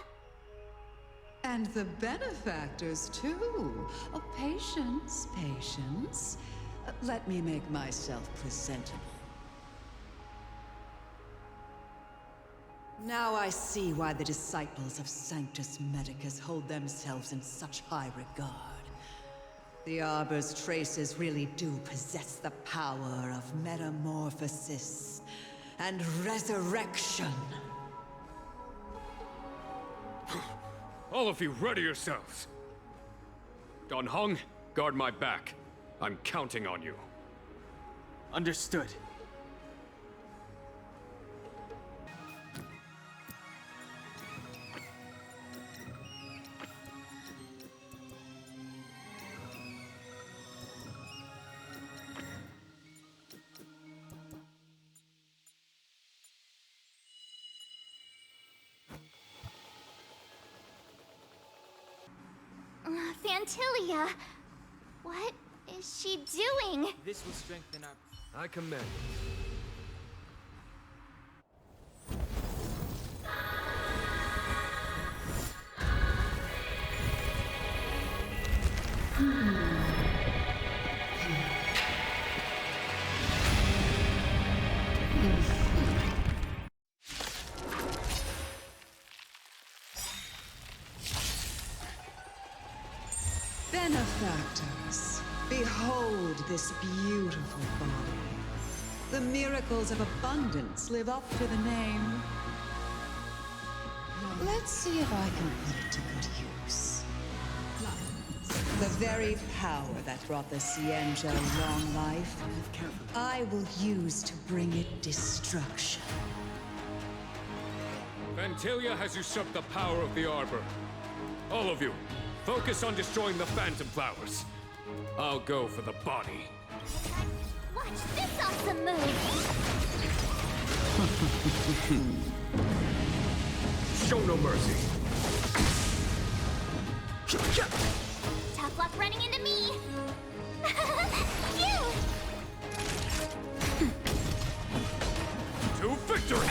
And the benefactors, too. Oh, patience, patience. Let me make myself presentable. Now I see why the disciples of Sanctus Medicus hold themselves in such high regard. The Arbor's traces really do possess the power of metamorphosis and resurrection. All of you, ready yourselves. Don Heng, guard my back. I'm counting on you. Understood. Phantylia, what is she doing? This will strengthen our... I commend. Benefactors, behold this beautiful body. The miracles of abundance live up to the name. Let's see if I can put it to good use. The very power that brought the Xianzhou long life, I will use to bring it destruction. Phantylia has usurped the power of the Arbor. All of you, focus on destroying the Phantom Flowers. I'll go for the body. Watch this awesome move! Show no mercy. Tough luck running into me! Phew! To victory!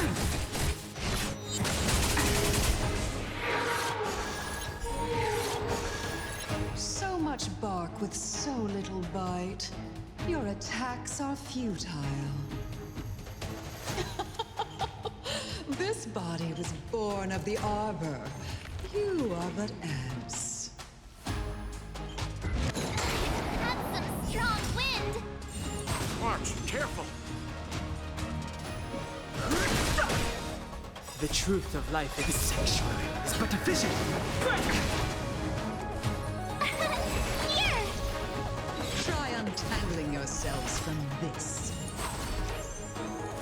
So much bark with so little bite. Your attacks are futile. This body was born of the Arbor. You are but ants. That's some strong wind! March, careful! The truth of life in the sanctuary is but a vision. Here! Try untangling yourselves from this.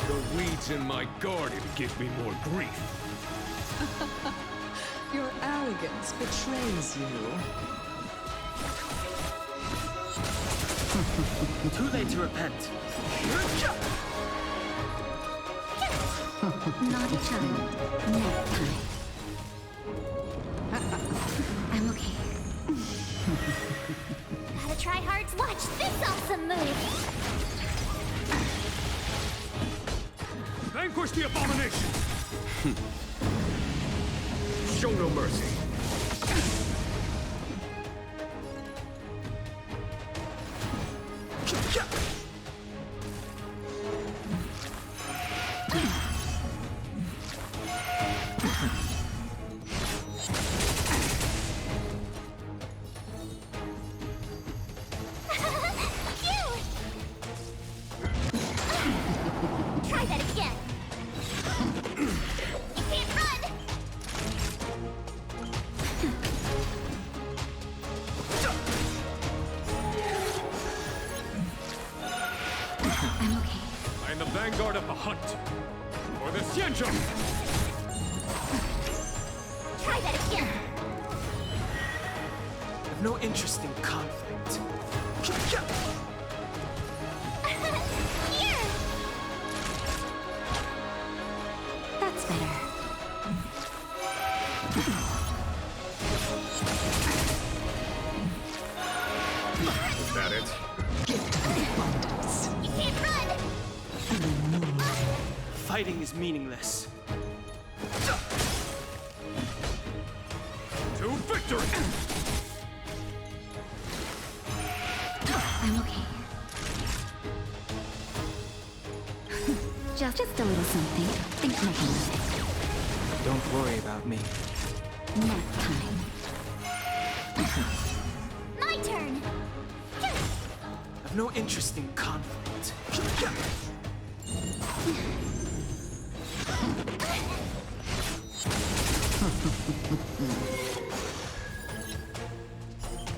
The weeds in my garden give me more grief. Your arrogance betrays you. Too late to repent. Naughty child. Nap time. I'm okay. Gotta try hard to watch this awesome move. Vanquish the abomination! Show no mercy. Try that again. You can't run. I'm okay. I am the vanguard of the hunt. For the Xianzhou! Try that again. I've no interest in conflict. Here! That's better. Is that it? You can't run! Fighting is meaningless. To victory! I'm okay. Just a little something. Think nothing of it. Don't worry about me. Nap time. My turn! I've no interest in conflict.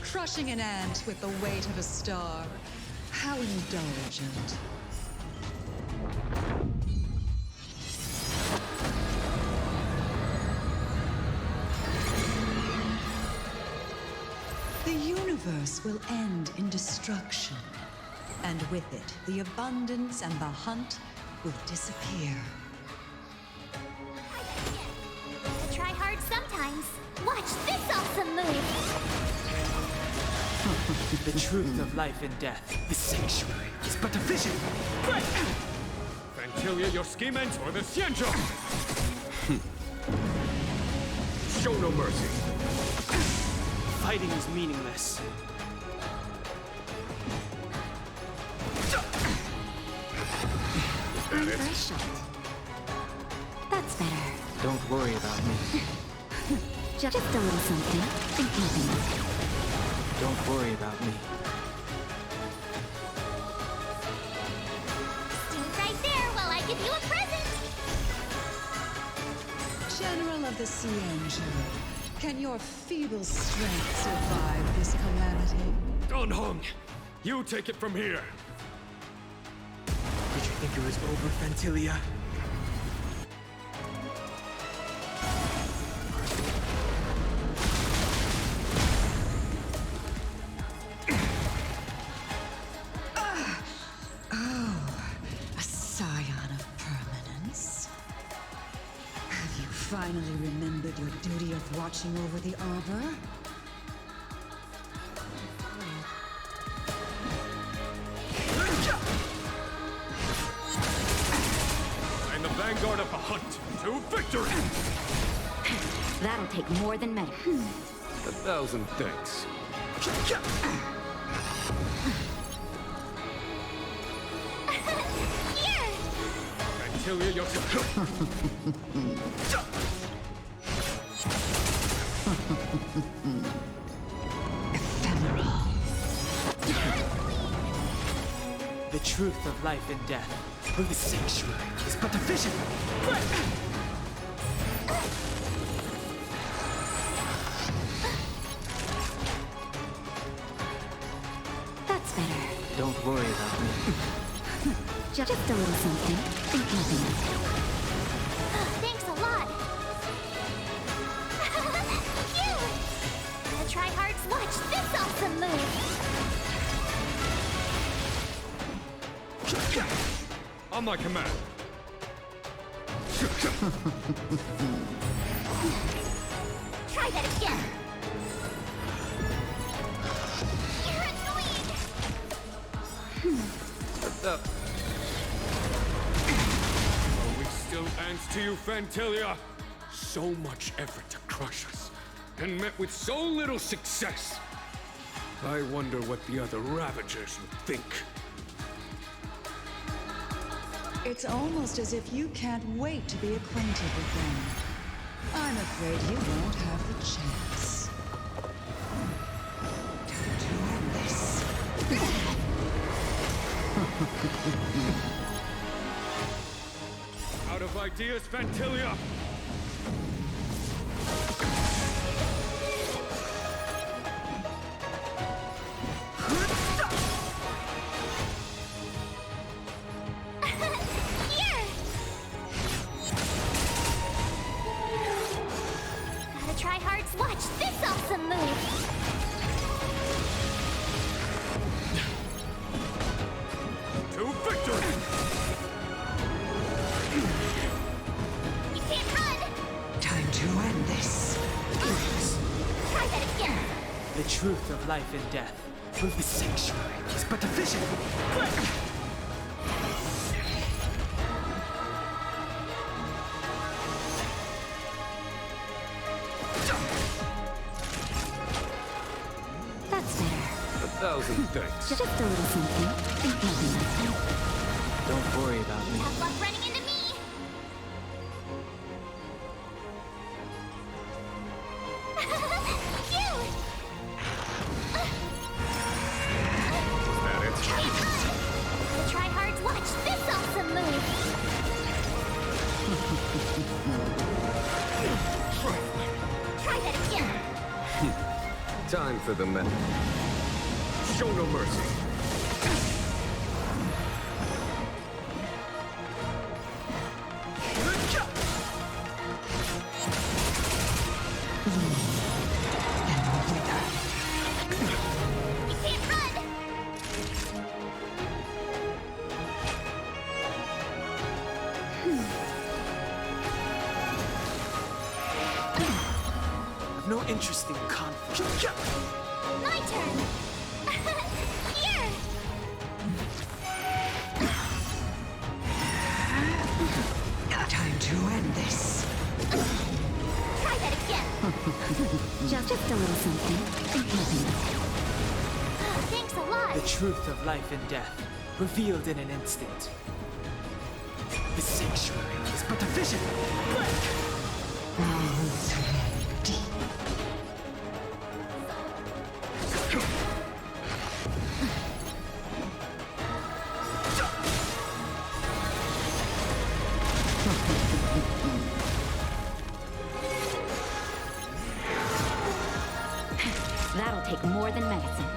Crushing an ant with the weight of a star. How indulgent. The universe will end in destruction. And with it, the abundance and the hunt will disappear. Gotta try hard sometimes. Watch this awesome move! The truth of life and death, the sanctuary, is but a vision. Phantylia, your scheme ends for the Xianzhou! Show no mercy. Fighting is meaningless. Aim for a shot. That's better. Don't worry about me. Just a little something. Think nothing of it. Don't worry about me. Stand right there while I give you a present! General of the Xianzhou, can your feeble strength survive this calamity? Heng, you take it from here. Did you think it was over, Phantylia? Finally remembered your duty of watching over the Arbor? I'm the vanguard of the hunt. To victory! That'll take more than medicine. 1,000 thanks. Here! Phantylia, your Ephemeral. The truth of life and death, for the sanctuary, is but a vision. That's better. Don't worry about me. Just a little something. Think nothing of it. Thanks a lot. Phew! The tryhards watch this awesome move. On my command. Try that again. You're annoying. Are we still ants to you, Phantylia? So much effort to crush us, and met with so little success. I wonder what the other Ravagers would think. It's almost as if you can't wait to be acquainted with them. I'm afraid you won't have the chance. Time to end this. Out of ideas, Phantylia! Tryhards watch this awesome move! To victory! You can't run! Time to end this. Try that again! The truth of life and death. The sanctuary is but a vision. Thousand thanks. Just a little something. Think nothing of it. Don't worry about me. Have luck running into me! Phew! Is that it? The tryhards watch this awesome move! Try that again! Time for the method. Show no mercy. You can't run! I've no interest in conflict. My turn! Here! Time to end this. Try that again! Just a little something. Think nothing of it. Thanks a lot! The truth of life and death, revealed in an instant. The sanctuary is but a vision. That'll take more than medicine.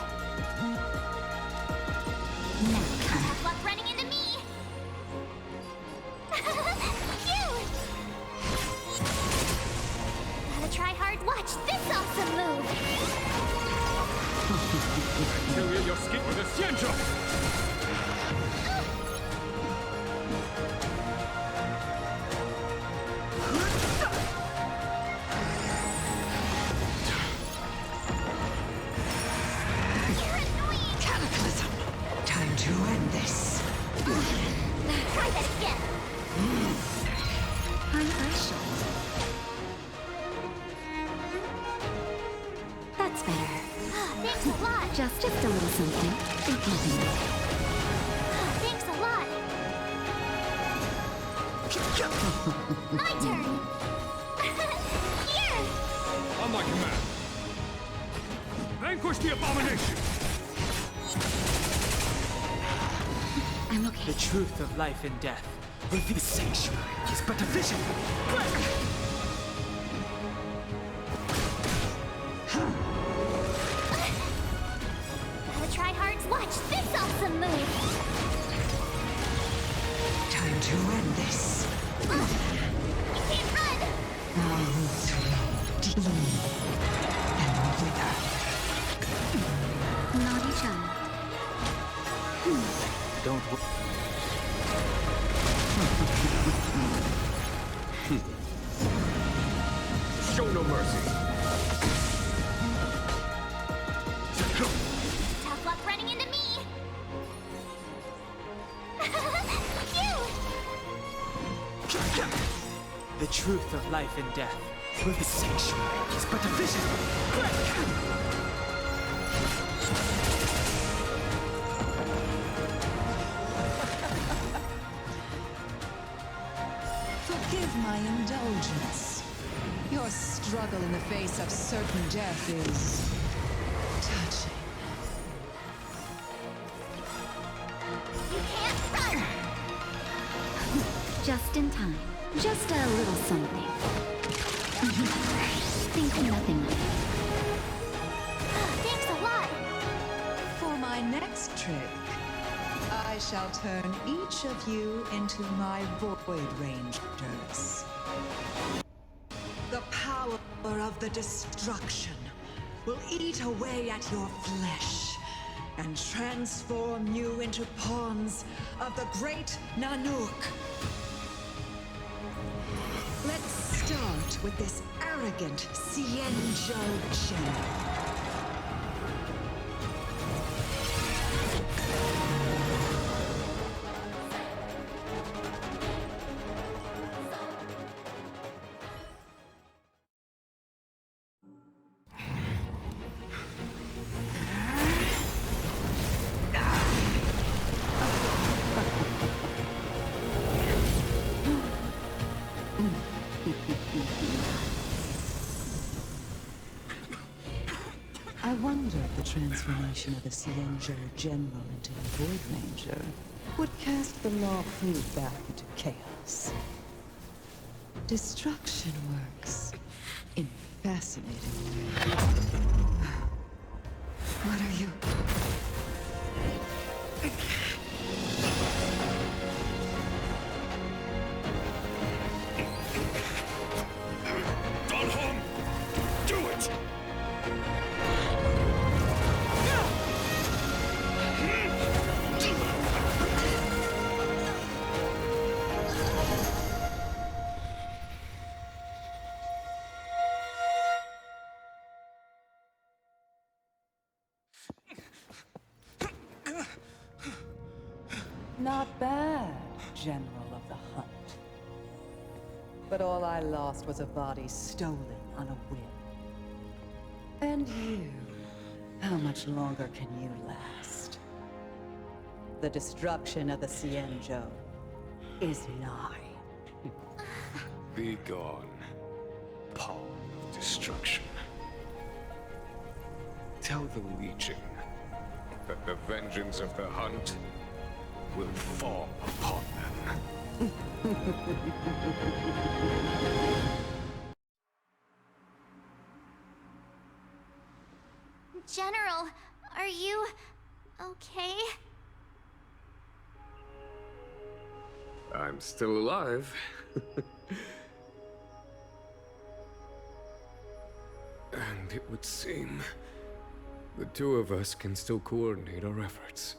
Now, Have luck running into me! Phew! Gotta try hard. Watch this awesome move! Phantylia, your skin with a Xianzhou! To end this. Try that again. I'm Ursula. That's better. Thanks a lot. Just a little something. Think nothing of it. Thanks a lot. My turn. Here. On my command. Vanquish the abomination! I'm okay. The truth of life and death. The sanctuary is but a vision. to move. Time to end this. You can't run! Now through Dean and Wither. Naughty child. Don't Show no mercy. Tough luck running into me! Phew! The truth of life and death. For the sanctuary is but a vision. Forgive my indulgence. Your struggle in the face of certain death is touching. You can't run! Just in time. Just a little something. Think nothing of it. Thanks a lot! For my next trick, I shall turn each of you into my Void Rangers. The power of the destruction will eat away at your flesh and transform you into pawns of the great Nanook. Let's start with this arrogant Xianzhou general. I wonder if the transformation of a Xianzhou general into a Void Ranger would cast the Law Food back into chaos. Destruction works in fascinating ways. What are you? Heng! Do it! Not bad, General of the Hunt. But all I lost was a body stolen on a whim. And you, how much longer can you last? The destruction of the Xianzhou is nigh. Be gone, pawn of destruction. Tell the Legion that the vengeance of the Hunt will fall upon them. General, are you okay? I'm still alive. And it would seem the two of us can still coordinate our efforts.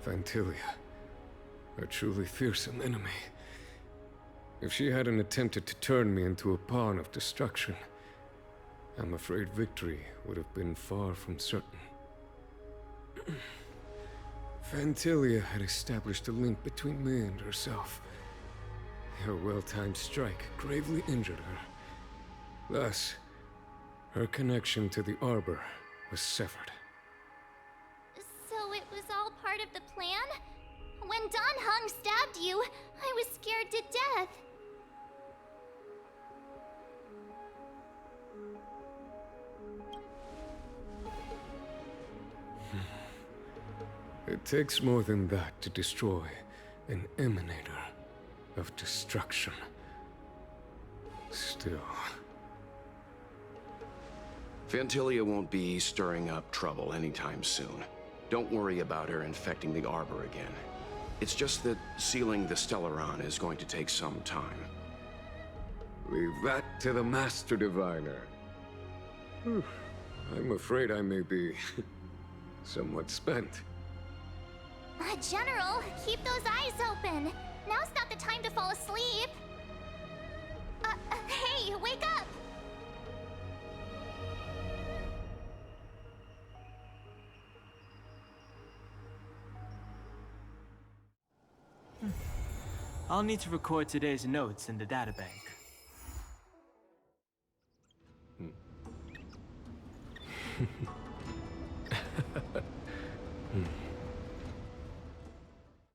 Phantylia, a truly fearsome enemy. If she hadn't attempted to turn me into a pawn of destruction, I'm afraid victory would have been far from certain. Phantylia had established a link between me and herself. Her well-timed strike gravely injured her. Thus, her connection to the Arbor was severed. So it was all part of the plan? When Don Heng stabbed you, I was scared to death. It takes more than that to destroy an emanator of destruction. Still, Phantylia won't be stirring up trouble anytime soon. Don't worry about her infecting the Arbor again. It's just that sealing the Stellaron is going to take some time. Leave that to the Master Diviner. I'm afraid I may be somewhat spent. General, keep those eyes open. Now's not the time to fall asleep. Hey, wake up! I'll need to record today's notes in the databank.